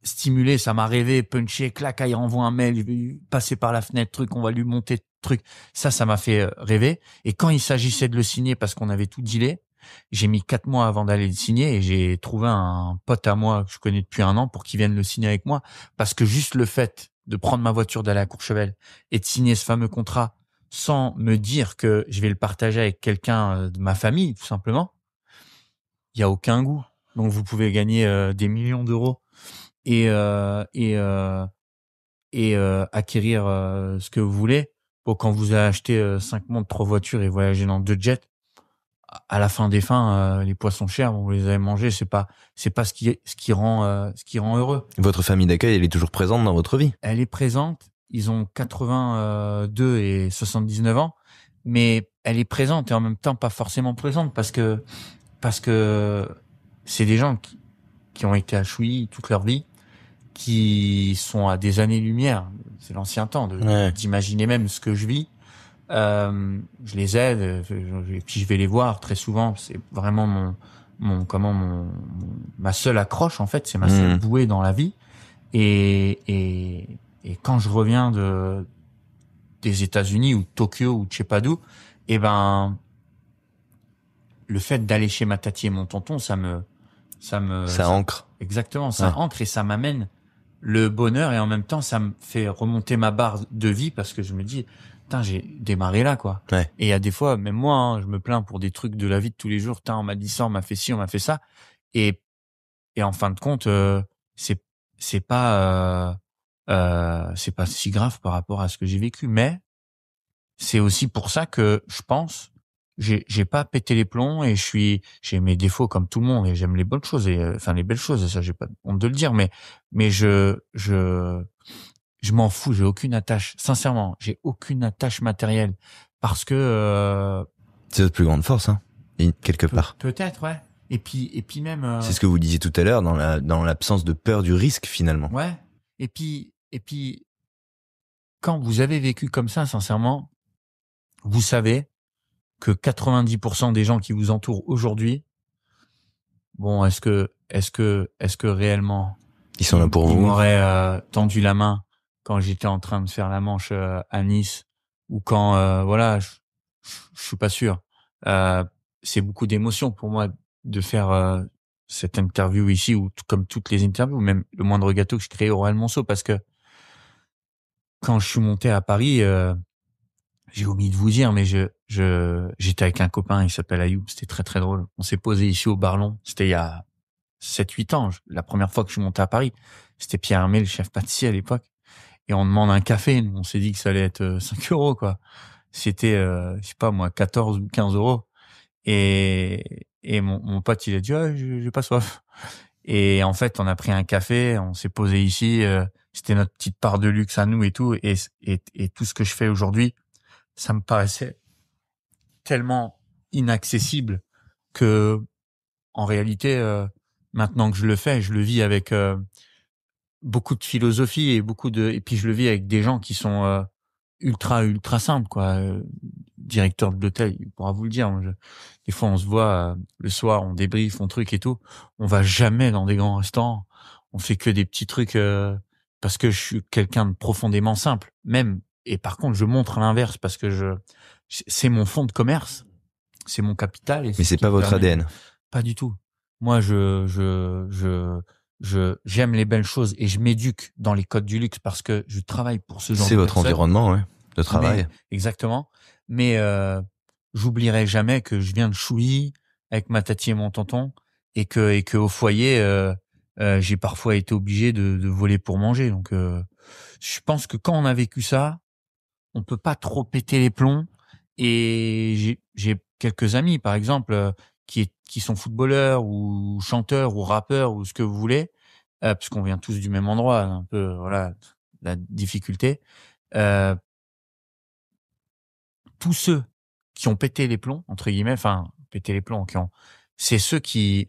stimuler, ça m'a rêvé, puncher, clac, il renvoie un mail, je vais passer par la fenêtre, truc, on va lui monter, truc. Ça m'a fait rêver. Et quand il s'agissait de le signer, parce qu'on avait tout dealé, j'ai mis 4 mois avant d'aller le signer et j'ai trouvé un pote à moi que je connais depuis 1 an pour qu'il vienne le signer avec moi. Parce que juste le fait de prendre ma voiture, d'aller à Courchevel et de signer ce fameux contrat sans me dire que je vais le partager avec quelqu'un de ma famille, tout simplement, il y a aucun goût. Donc vous pouvez gagner des millions d'euros et acquérir ce que vous voulez. Bon, quand vous avez acheté 5 montres, 3 voitures et voyagé dans 2 jets, à la fin des fins, les poissons chers, vous les avez mangés, c'est pas ce qui rend heureux. Votre famille d'accueil, elle est toujours présente dans votre vie? Elle est présente. Ils ont 82 et 79 ans, mais elle est présente et en même temps pas forcément présente parce que c'est des gens qui ont été à Chouilly toute leur vie, qui sont à des années-lumière. C'est l'ancien temps d'imaginer même ce que je vis. Je les aide, et puis je vais les voir très souvent. C'est vraiment ma seule accroche, en fait. C'est ma seule bouée dans la vie. Et quand je reviens des États-Unis ou de Tokyo ou de je sais pas d'où, le fait d'aller chez ma tati et mon tonton, ça ancre. Exactement, ça ancre et ça m'amène le bonheur et en même temps ça me fait remonter ma barre de vie parce que je me dis putain, j'ai démarré là, quoi. Ouais. Et il y a des fois, même moi, je me plains pour des trucs de la vie de tous les jours. Putain, on m'a dit ça, on m'a fait ci, on m'a fait ça. Et en fin de compte, c'est pas si grave par rapport à ce que j'ai vécu. Mais c'est aussi pour ça que je pense, j'ai pas pété les plombs et j'ai mes défauts comme tout le monde et j'aime les bonnes choses et les belles choses. Et ça, j'ai pas honte de le dire. Mais je m'en fous, j'ai aucune attache. Sincèrement, j'ai aucune attache matérielle parce que c'est votre plus grande force, hein, quelque part. Peut-être, ouais. Et puis même. C'est ce que vous disiez tout à l'heure dans l'absence de peur du risque finalement. Ouais. Et puis quand vous avez vécu comme ça, sincèrement, vous savez que 90% des gens qui vous entourent aujourd'hui, bon, est-ce que réellement ils sont là pour vous? Ils m'auraient tendu la main quand j'étais en train de faire la manche à Nice ou quand je suis pas sûr. C'est beaucoup d'émotions pour moi de faire cette interview ici ou comme toutes les interviews, même le moindre gâteau que je crée au Royal Monceau, parce que quand je suis monté à Paris, j'ai omis de vous dire, mais j'étais avec un copain, il s'appelle Ayoub, c'était très très drôle. On s'est posé ici au Barlon, c'était il y a 7-8 ans. La première fois que je suis monté à Paris, c'était Pierre Hermé, le chef pâtissier à l'époque. Et on demande un café. Nous, on s'est dit que ça allait être 5 euros, quoi. C'était, je sais pas moi, 14 ou 15 euros. Et mon pote, il a dit, ah, j'ai pas soif. Et en fait, on a pris un café, on s'est posé ici. C'était notre petite part de luxe à nous et tout. Et tout ce que je fais aujourd'hui, ça me paraissait tellement inaccessible que, en réalité, maintenant que je le fais, je le vis avec beaucoup de philosophie et puis je le vis avec des gens qui sont ultra simples, quoi. Directeur de l'hôtel, il pourra vous le dire. Des fois, on se voit le soir, on débriefe, on truc et tout. On va jamais dans des grands restaurants. On fait que des petits trucs parce que je suis quelqu'un de profondément simple. Même, et par contre, je montre l'inverse parce que c'est mon fonds de commerce, c'est mon capital. Mais c'est pas votre ADN. Pas du tout. Moi, j'aime les belles choses et je m'éduque dans les codes du luxe parce que je travaille pour ce genre de C'est votre personnes. environnement, ouais, de travail. Exactement. Mais j'oublierai jamais que je viens de Chouilly avec ma tati et mon tonton et que au foyer j'ai parfois été obligé de voler pour manger. Donc je pense que quand on a vécu ça, on peut pas trop péter les plombs. Et j'ai quelques amis, par exemple, qui sont footballeurs ou chanteurs ou rappeurs ou ce que vous voulez, parce qu'on vient tous du même endroit, un peu, voilà, la difficulté. Tous ceux qui ont pété les plombs, entre guillemets, enfin, pété les plombs, c'est ceux qui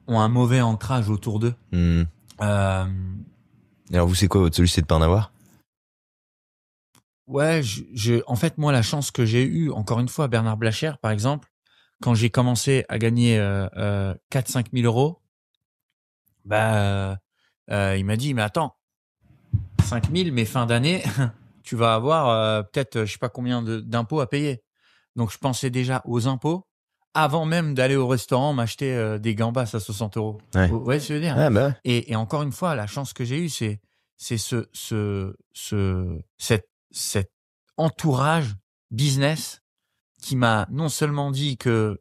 ont un mauvais ancrage autour d'eux. Et alors, vous, c'est quoi votre solution, c'est de pas en avoir? Ouais, en fait, moi, la chance que j'ai eue, encore une fois, Bernard Blachère, par exemple, quand j'ai commencé à gagner 4-5 000 euros, il m'a dit, mais attends, 5 000, mais fin d'année, tu vas avoir peut-être, je sais pas combien d'impôts à payer. Donc, je pensais déjà aux impôts avant même d'aller au restaurant m'acheter des gambas à 60 euros. Ouais. Vous voyez ce que je veux dire? Ah, bah ouais. Et encore une fois, la chance que j'ai eue, c'est cet entourage business qui m'a non seulement dit que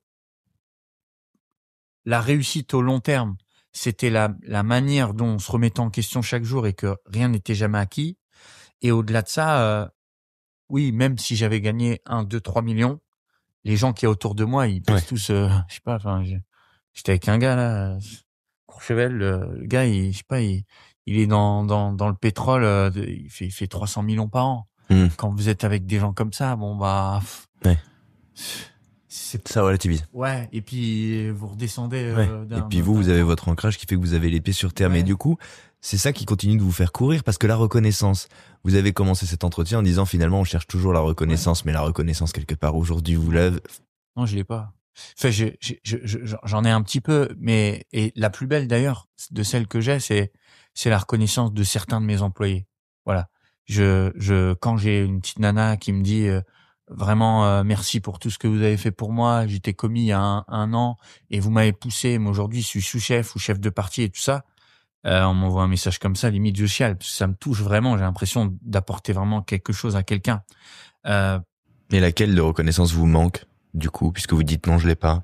la réussite au long terme, c'était la manière dont on se remettait en question chaque jour et que rien n'était jamais acquis. Et au-delà de ça, oui, même si j'avais gagné 1, 2, 3 millions, les gens qui est autour de moi, ils pensent tous, je sais pas, enfin, j'étais avec un gars là, Courchevel, le gars, je sais pas, il est dans le pétrole, il fait 300 millions par an. Quand vous êtes avec des gens comme ça, bon bah, ouais. C'est ça relativise. Ouais, et puis vous redescendez. Ouais. Et puis vous avez votre ancrage qui fait que vous avez les pieds sur terre. Ouais. Mais du coup, c'est ça qui continue de vous faire courir parce que la reconnaissance, vous avez commencé cet entretien en disant finalement on cherche toujours la reconnaissance, mais la reconnaissance quelque part aujourd'hui vous l'avez. Non, je l'ai pas. Enfin, j'en ai un petit peu, mais et la plus belle d'ailleurs de celle que j'ai, c'est la reconnaissance de certains de mes employés. Voilà. Quand j'ai une petite nana qui me dit vraiment merci pour tout ce que vous avez fait pour moi, j'étais commis il y a un an et vous m'avez poussé, mais aujourd'hui je suis sous-chef ou chef de parti et tout ça. On m'envoie un message comme ça, limite je chiale, parce que ça me touche vraiment. J'ai l'impression d'apporter vraiment quelque chose à quelqu'un. Et laquelle de reconnaissance vous manque, du coup, puisque vous dites non, je l'ai pas?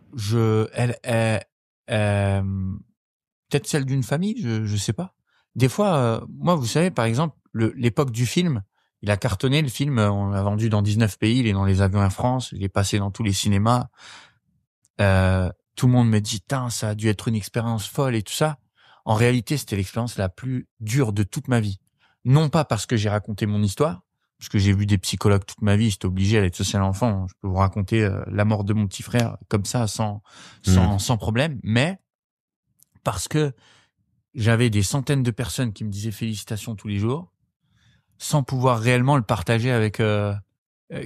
Peut-être celle d'une famille, je sais pas. Des fois, moi, vous savez, par exemple, l'époque du film, il a cartonné le film, on l'a vendu dans 19 pays, il est dans les avions Air France, il est passé dans tous les cinémas. Tout le monde me dit, ça a dû être une expérience folle et tout ça. En réalité, c'était l'expérience la plus dure de toute ma vie. Non pas parce que j'ai raconté mon histoire, parce que j'ai vu des psychologues toute ma vie, j'étais obligé à être social enfant. Je peux vous raconter la mort de mon petit frère comme ça, sans problème, mais parce que j'avais des centaines de personnes qui me disaient félicitations tous les jours, sans pouvoir réellement le partager avec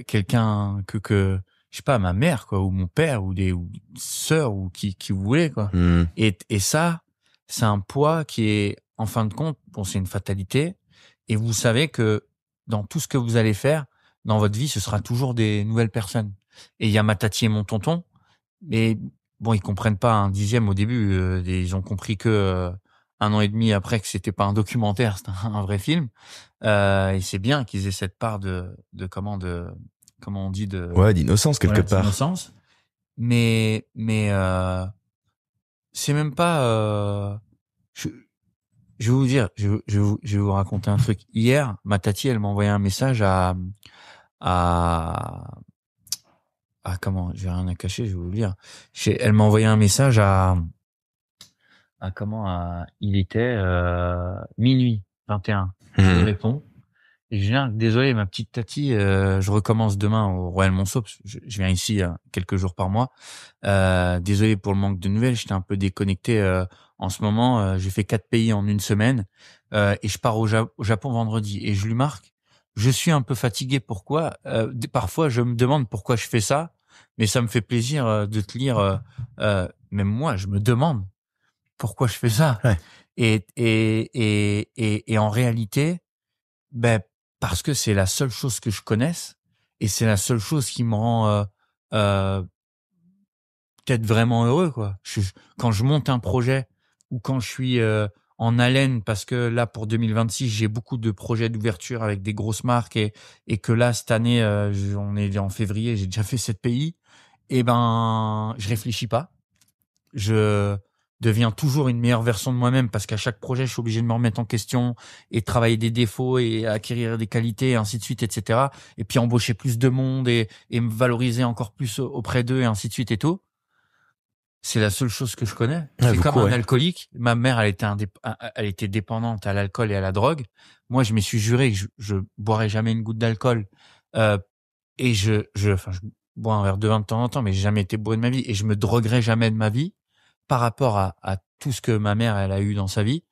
quelqu'un que je sais pas, ma mère quoi, ou mon père, ou des sœurs, ou qui vous voulez quoi. Et ça, c'est un poids qui est, en fin de compte, bon, c'est une fatalité. Et vous savez que dans tout ce que vous allez faire dans votre vie, ce sera toujours des nouvelles personnes. Et il y a ma tati et mon tonton, mais bon, ils comprennent pas un dixième au début. Ils ont compris que 1 an et demi après que c'était pas un documentaire, c'était un vrai film. Et c'est bien qu'ils aient cette part de comment on dit, ouais, d'innocence quelque part. D'innocence. Mais c'est même pas. Je, je vais vous dire, je vais vous raconter un truc. Hier, ma tati, elle m'a envoyé un message à comment, j'ai rien à cacher, je vais vous le dire. Elle m'a envoyé un message il était minuit 21. Je lui réponds. Et je viens, désolé ma petite tati, je recommence demain au Royal Monceau. Je viens ici quelques jours par mois. Désolé pour le manque de nouvelles, j'étais un peu déconnecté en ce moment. J'ai fait 4 pays en une semaine et je pars au Japon vendredi. Et je lui marque, je suis un peu fatigué. Pourquoi parfois je me demande pourquoi je fais ça, mais ça me fait plaisir de te lire. Même moi, je me demande pourquoi je fais ça. Ouais. Et en réalité, ben parce que c'est la seule chose que je connaisse et c'est la seule chose qui me rend peut-être vraiment heureux, quoi. Quand je monte un projet ou quand je suis en haleine, parce que là pour 2026 j'ai beaucoup de projets d'ouverture avec des grosses marques et que là cette année on est en février, j'ai déjà fait 7 pays, et ben je réfléchis pas, je deviens toujours une meilleure version de moi-même parce qu'à chaque projet, je suis obligé de me remettre en question et travailler des défauts et acquérir des qualités et ainsi de suite, etc. Et puis embaucher plus de monde et me valoriser encore plus auprès d'eux et ainsi de suite et tout. C'est la seule chose que je connais. Ouais, C'est comme un ouais. alcoolique. Ma mère, elle était dépendante à l'alcool et à la drogue. Moi, je me suis juré que je boirais jamais une goutte d'alcool. Et je bois un verre de vin de temps en temps, mais j'ai jamais été bourré de ma vie et je me droguerai jamais de ma vie. Par rapport à tout ce que ma mère elle a eu dans sa vie,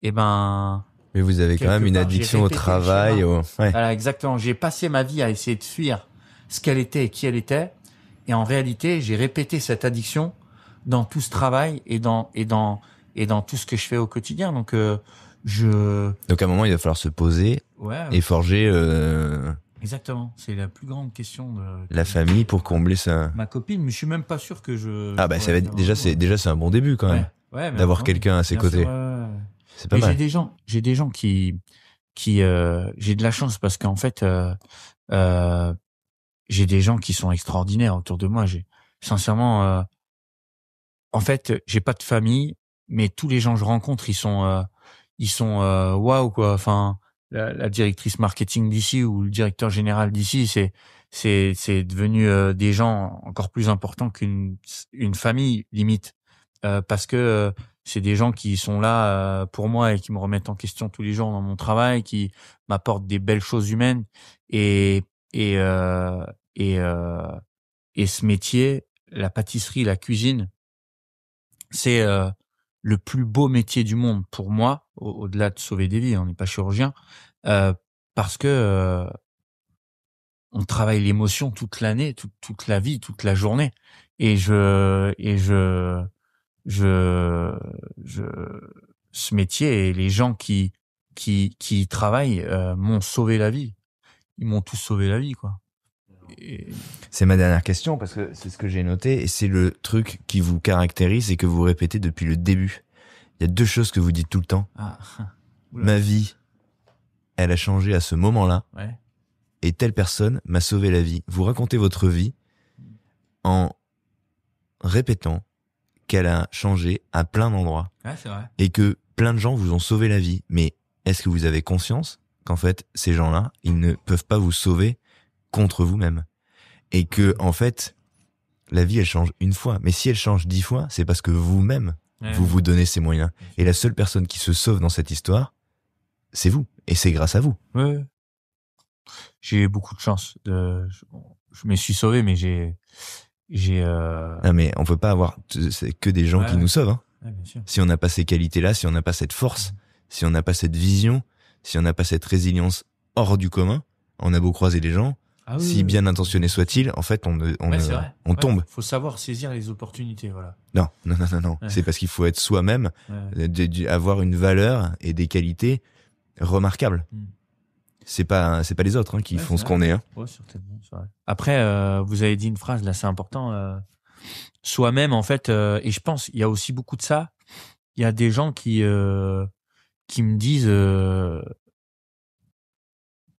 et ben. Mais vous avez quand même une addiction au travail. Ouais. Voilà, exactement. J'ai passé ma vie à essayer de fuir ce qu'elle était et qui elle était, et en réalité, j'ai répété cette addiction dans tout ce travail et dans tout ce que je fais au quotidien. Donc à un moment, il va falloir se poser et forger. Exactement. C'est la plus grande question de la famille pour combler ça. Ma copine, mais je suis même pas sûr que je. Ah bah ça va être, c'est un bon début quand même. Ouais, d'avoir quelqu'un à ses côtés. Sûr, c'est pas mal. J'ai des gens qui j'ai de la chance parce qu'en fait j'ai des gens qui sont extraordinaires autour de moi. Sincèrement en fait, j'ai pas de famille, mais tous les gens que je rencontre, ils sont waouh quoi. Enfin, la directrice marketing d'ici ou le directeur général d'ici, c'est devenu des gens encore plus importants qu'une famille limite, parce que c'est des gens qui sont là pour moi et qui me remettent en question tous les jours dans mon travail, qui m'apportent des belles choses humaines et ce métier, la pâtisserie, la cuisine, c'est le plus beau métier du monde pour moi, au-delà de sauver des vies, on n'est pas chirurgien, parce que on travaille l'émotion toute l'année, toute la vie, toute la journée, et ce métier et les gens qui y travaillent m'ont sauvé la vie. Ils m'ont tous sauvé la vie, quoi. C'est ma dernière question parce que c'est ce que j'ai noté et c'est le truc qui vous caractérise et que vous répétez depuis le début. Il y a 2 choses que vous dites tout le temps. Ma vie, elle a changé à ce moment-là. Ouais. Et telle personne m'a sauvé la vie. Vous racontez votre vie en répétant qu'elle a changé à plein d'endroits. Ouais, c'est vrai. Et que plein de gens vous ont sauvé la vie. Mais est-ce que vous avez conscience qu'en fait, ces gens-là, ils ne peuvent pas vous sauver contre vous-même, et que en fait la vie elle change une fois, mais si elle change 10 fois, c'est parce que vous-même vous donnez ces moyens, et la seule personne qui se sauve dans cette histoire, c'est vous, et c'est grâce à vous. Ouais. J'ai eu beaucoup de chance je me suis sauvé, mais non mais on peut pas avoir c'est que des gens qui nous sauvent, hein. Bien sûr. Si on n'a pas ces qualités-là, si on n'a pas cette force, si on n'a pas cette vision, si on n'a pas cette résilience hors du commun, on a beau croiser les gens, si bien intentionné soit-il, en fait, on tombe. Faut savoir saisir les opportunités, voilà. Non. Ouais. C'est parce qu'il faut être soi-même, avoir une valeur et des qualités remarquables. C'est pas les autres qui font ce qu'on est. Hein. Ouais, certainement, c'est vrai. Après, vous avez dit une phrase là, c'est important. Soi-même, en fait, et je pense, il y a aussi beaucoup de ça. Il y a des gens qui me disent.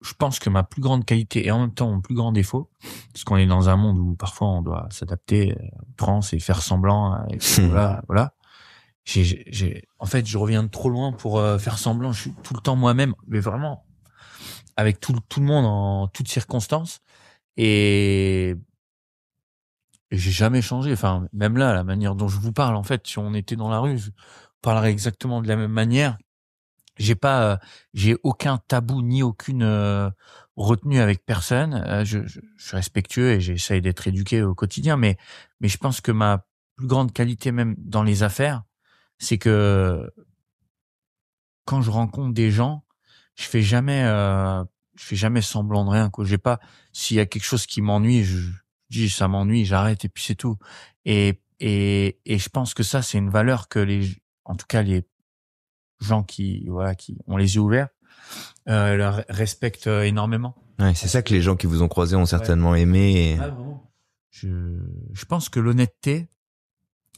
Je pense que ma plus grande qualité et en même temps mon plus grand défaut, parce qu'on est dans un monde où parfois on doit s'adapter, trans et faire semblant, et voilà. En fait, je reviens de trop loin pour faire semblant. Je suis tout le temps moi-même, mais vraiment avec tout le monde en toutes circonstances. Et j'ai jamais changé. Enfin, même là, la manière dont je vous parle, en fait, si on était dans la rue, je parlerais exactement de la même manière. J'ai aucun tabou ni aucune retenue avec personne. Je suis respectueux et j'essaye d'être éduqué au quotidien. Mais je pense que ma plus grande qualité, même dans les affaires, c'est que quand je rencontre des gens, je fais jamais, je fais jamais semblant de rien, quoi. J'ai pas, s'il y a quelque chose qui m'ennuie, je dis ça m'ennuie, j'arrête et puis c'est tout. Et je pense que ça, c'est une valeur que en tout cas, les gens qui ont les yeux ouverts, la respectent énormément. Ouais, c'est ça que les gens qui vous ont croisé ont certainement aimé. Ouais, vraiment. Je pense que l'honnêteté,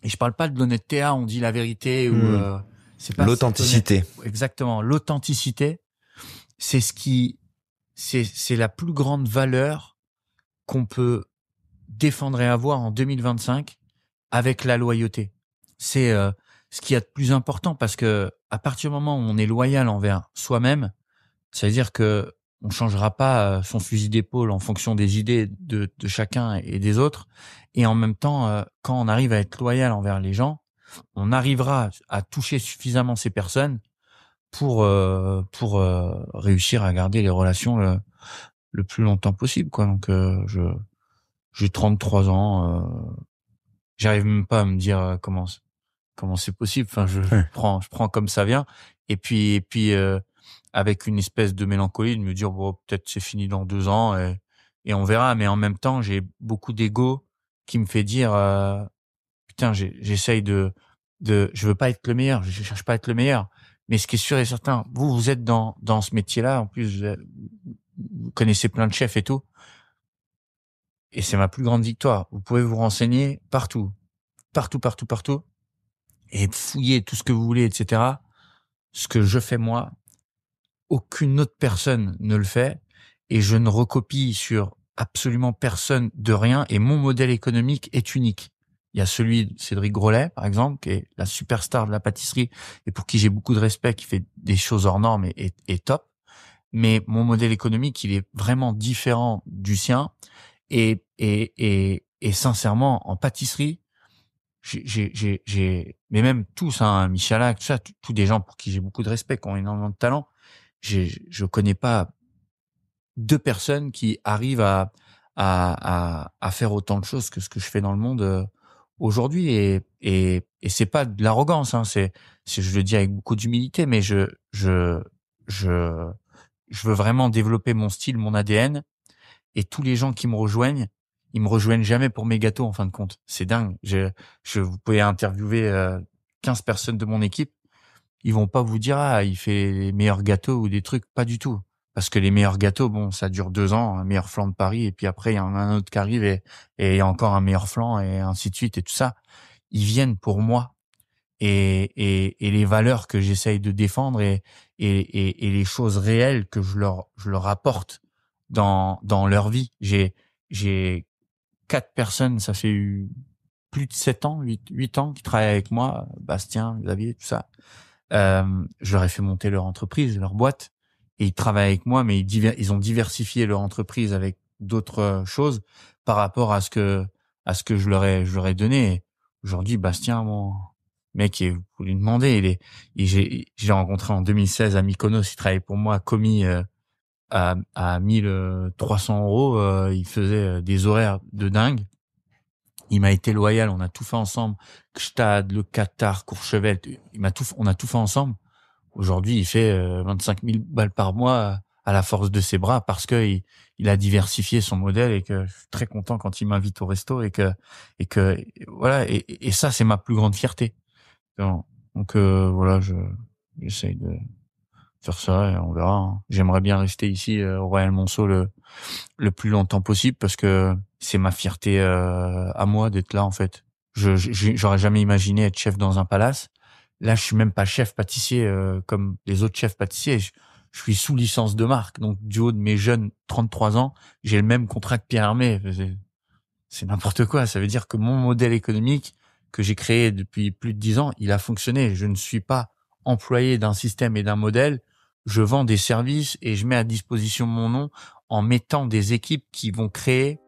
et je parle pas de l'honnêteté, on dit la vérité ou c'est pas l'authenticité. Exactement, l'authenticité, c'est c'est la plus grande valeur qu'on peut défendre et avoir en 2025 avec la loyauté. C'est ce qu'il y a de plus important parce que à partir du moment où on est loyal envers soi-même, ça veut dire que on changera pas son fusil d'épaule en fonction des idées de chacun et des autres. Et en même temps, quand on arrive à être loyal envers les gens, on arrivera à toucher suffisamment ces personnes pour réussir à garder les relations le plus longtemps possible, quoi. Donc j'ai 33 ans, j'arrive même pas à me dire comment c'est possible. Enfin, je prends comme ça vient. Et puis avec une espèce de mélancolie de me dire bon, peut-être c'est fini dans 2 ans et on verra. Mais en même temps, j'ai beaucoup d'ego qui me fait dire putain, j'essaye je veux pas être le meilleur, je cherche pas à être le meilleur. Mais ce qui est sûr et certain, vous êtes dans ce métier-là. En plus, vous connaissez plein de chefs et tout. Et c'est ma plus grande victoire. Vous pouvez vous renseigner partout, partout, et fouiller tout ce que vous voulez, etc. Ce que je fais moi, aucune autre personne ne le fait, et je ne recopie sur absolument personne de rien. Et mon modèle économique est unique. Il y a celui de Cédric Grolet, par exemple, qui est la superstar de la pâtisserie et pour qui j'ai beaucoup de respect, qui fait des choses hors normes et top. Mais mon modèle économique, il est vraiment différent du sien. Et sincèrement, en pâtisserie, mais même tous, hein, Michalak, tout ça, tous des gens pour qui j'ai beaucoup de respect, qui ont énormément de talent. Je connais pas 2 personnes qui arrivent à faire autant de choses que ce que je fais dans le monde aujourd'hui. Et c'est pas de l'arrogance, hein, je le dis avec beaucoup d'humilité, mais je veux vraiment développer mon style, mon ADN. Et tous les gens qui me rejoignent, ils me rejoignent jamais pour mes gâteaux, en fin de compte. C'est dingue. Vous pouvez interviewer 15 personnes de mon équipe. Ils vont pas vous dire, il fait les meilleurs gâteaux ou des trucs. Pas du tout. Parce que les meilleurs gâteaux, bon, ça dure 2 ans, un meilleur flan de Paris, et puis après, il y en a un autre qui arrive et il y a encore un meilleur flan et ainsi de suite et tout ça. Ils viennent pour moi. Et les valeurs que j'essaye de défendre et les choses réelles que je leur apporte dans leur vie. J'ai 4 personnes, ça fait plus de 7 ans, 8 ans qui travaillent avec moi, Bastien, Xavier, tout ça. Je leur ai fait monter leur entreprise, leur boîte, et ils travaillent avec moi, mais ils ont diversifié leur entreprise avec d'autres choses par rapport à ce que je leur ai donné. Et aujourd'hui, Bastien, mon mec, vous lui demandez, j'ai rencontré en 2016 à Mykonos, il travaillait pour moi, commis à 1300 €, il faisait des horaires de dingue. Il m'a été loyal, on a tout fait ensemble. Gstad, le Qatar, Courchevel, on a tout fait ensemble. Aujourd'hui, il fait 25 000 balles par mois à la force de ses bras parce que il a diversifié son modèle et que je suis très content quand il m'invite au resto et que voilà, et ça, c'est ma plus grande fierté. Donc voilà, j'essaye de faire ça et on verra, hein. J'aimerais bien rester ici au Royal Monceau le plus longtemps possible parce que c'est ma fierté à moi d'être là, en fait. J'aurais jamais imaginé être chef dans un palace. Là, je suis même pas chef pâtissier comme les autres chefs pâtissiers. Je suis sous licence de marque. Donc, du haut de mes jeunes 33 ans, j'ai le même contrat que Pierre Hermé. C'est n'importe quoi. Ça veut dire que mon modèle économique, que j'ai créé depuis plus de 10 ans, il a fonctionné. Je ne suis pas employé d'un système et d'un modèle. Je vends des services et je mets à disposition mon nom en mettant des équipes qui vont créer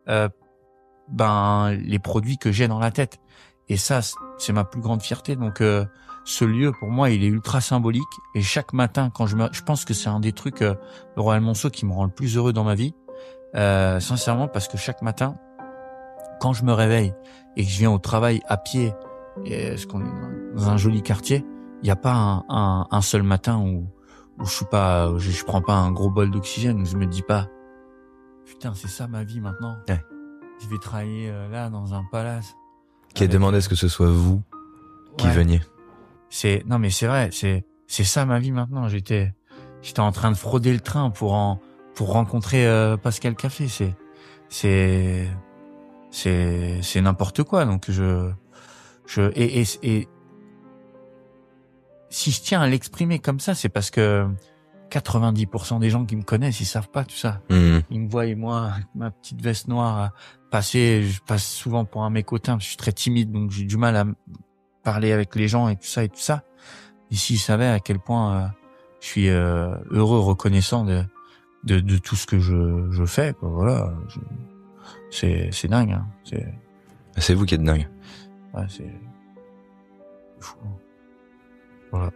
les produits que j'ai dans la tête. Et ça, c'est ma plus grande fierté. Donc ce lieu, pour moi, il est ultra symbolique. Et chaque matin, quand je pense que c'est un des trucs, le Royal Monceau, qui me rend le plus heureux dans ma vie. Sincèrement, parce que chaque matin, quand je me réveille et que je viens au travail à pied, parce qu'on est dans un joli quartier, il n'y a pas un seul matin où je prends pas un gros bol d'oxygène, où je me dis pas, putain, c'est ça ma vie maintenant. Ouais. Je vais travailler là, dans un palace. Qui a demandé à ce que ce soit vous qui veniez. Non, mais c'est vrai, c'est ça ma vie maintenant. J'étais en train de frauder le train pour rencontrer Pascal Café. C'est n'importe quoi. Donc et si je tiens à l'exprimer comme ça, c'est parce que 90% des gens qui me connaissent, ils savent pas tout ça. Ils me voient, et moi, avec ma petite veste noire, je passe souvent pour un mécotin, je suis très timide, donc j'ai du mal à parler avec les gens et tout ça. Et s'ils savaient à quel point je suis heureux, reconnaissant de tout ce que je fais, quoi. Voilà, c'est dingue, hein. C'est vous qui êtes dingue. Ouais, c'est fou. Voilà.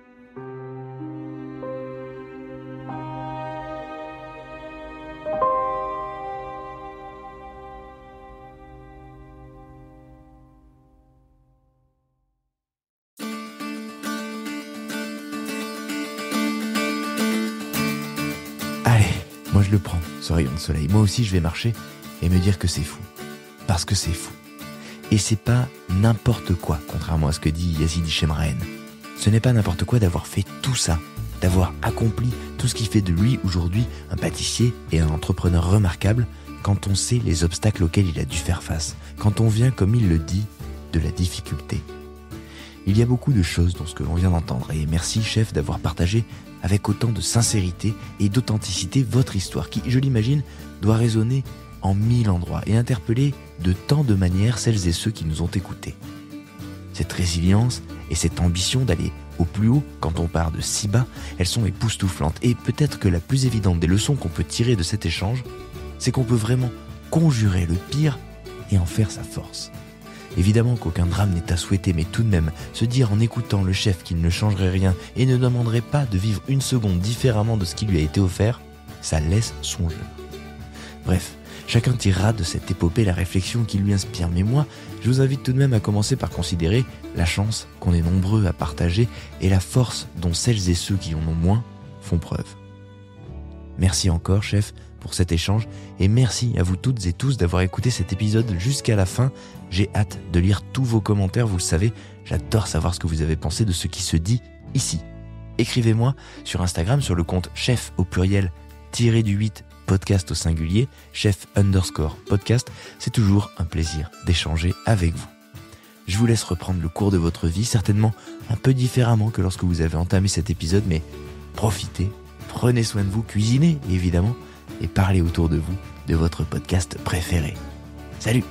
Allez, moi je le prends, ce rayon de soleil. Moi aussi je vais marcher et me dire que c'est fou. Parce que c'est fou. Et c'est pas n'importe quoi, contrairement à ce que dit Yazidi Chemraen. Ce n'est pas n'importe quoi d'avoir fait tout ça, d'avoir accompli tout ce qui fait de lui aujourd'hui un pâtissier et un entrepreneur remarquable quand on sait les obstacles auxquels il a dû faire face, quand on vient, comme il le dit, de la difficulté. Il y a beaucoup de choses dans ce que l'on vient d'entendre et merci chef d'avoir partagé avec autant de sincérité et d'authenticité votre histoire qui, je l'imagine, doit résonner en 1000 endroits et interpeller de tant de manières celles et ceux qui nous ont écoutés. Cette résilience et cette ambition d'aller au plus haut quand on part de si bas, elles sont époustouflantes. Et peut-être que la plus évidente des leçons qu'on peut tirer de cet échange, c'est qu'on peut vraiment conjurer le pire et en faire sa force. Évidemment qu'aucun drame n'est à souhaiter, mais tout de même, se dire en écoutant le chef qu'il ne changerait rien et ne demanderait pas de vivre une seconde différemment de ce qui lui a été offert, ça laisse songeur. Bref, chacun tirera de cette épopée la réflexion qui lui inspire. Mais moi, je vous invite tout de même à commencer par considérer la chance qu'on est nombreux à partager et la force dont celles et ceux qui en ont moins font preuve. Merci encore, chef, pour cet échange et merci à vous toutes et tous d'avoir écouté cet épisode jusqu'à la fin. J'ai hâte de lire tous vos commentaires, vous le savez, j'adore savoir ce que vous avez pensé de ce qui se dit ici. Écrivez-moi sur Instagram sur le compte chef au pluriel _8 podcast au singulier, chef_podcast, c'est toujours un plaisir d'échanger avec vous. Je vous laisse reprendre le cours de votre vie, certainement un peu différemment que lorsque vous avez entamé cet épisode, mais profitez, prenez soin de vous, cuisinez évidemment, et parlez autour de vous de votre podcast préféré. Salut!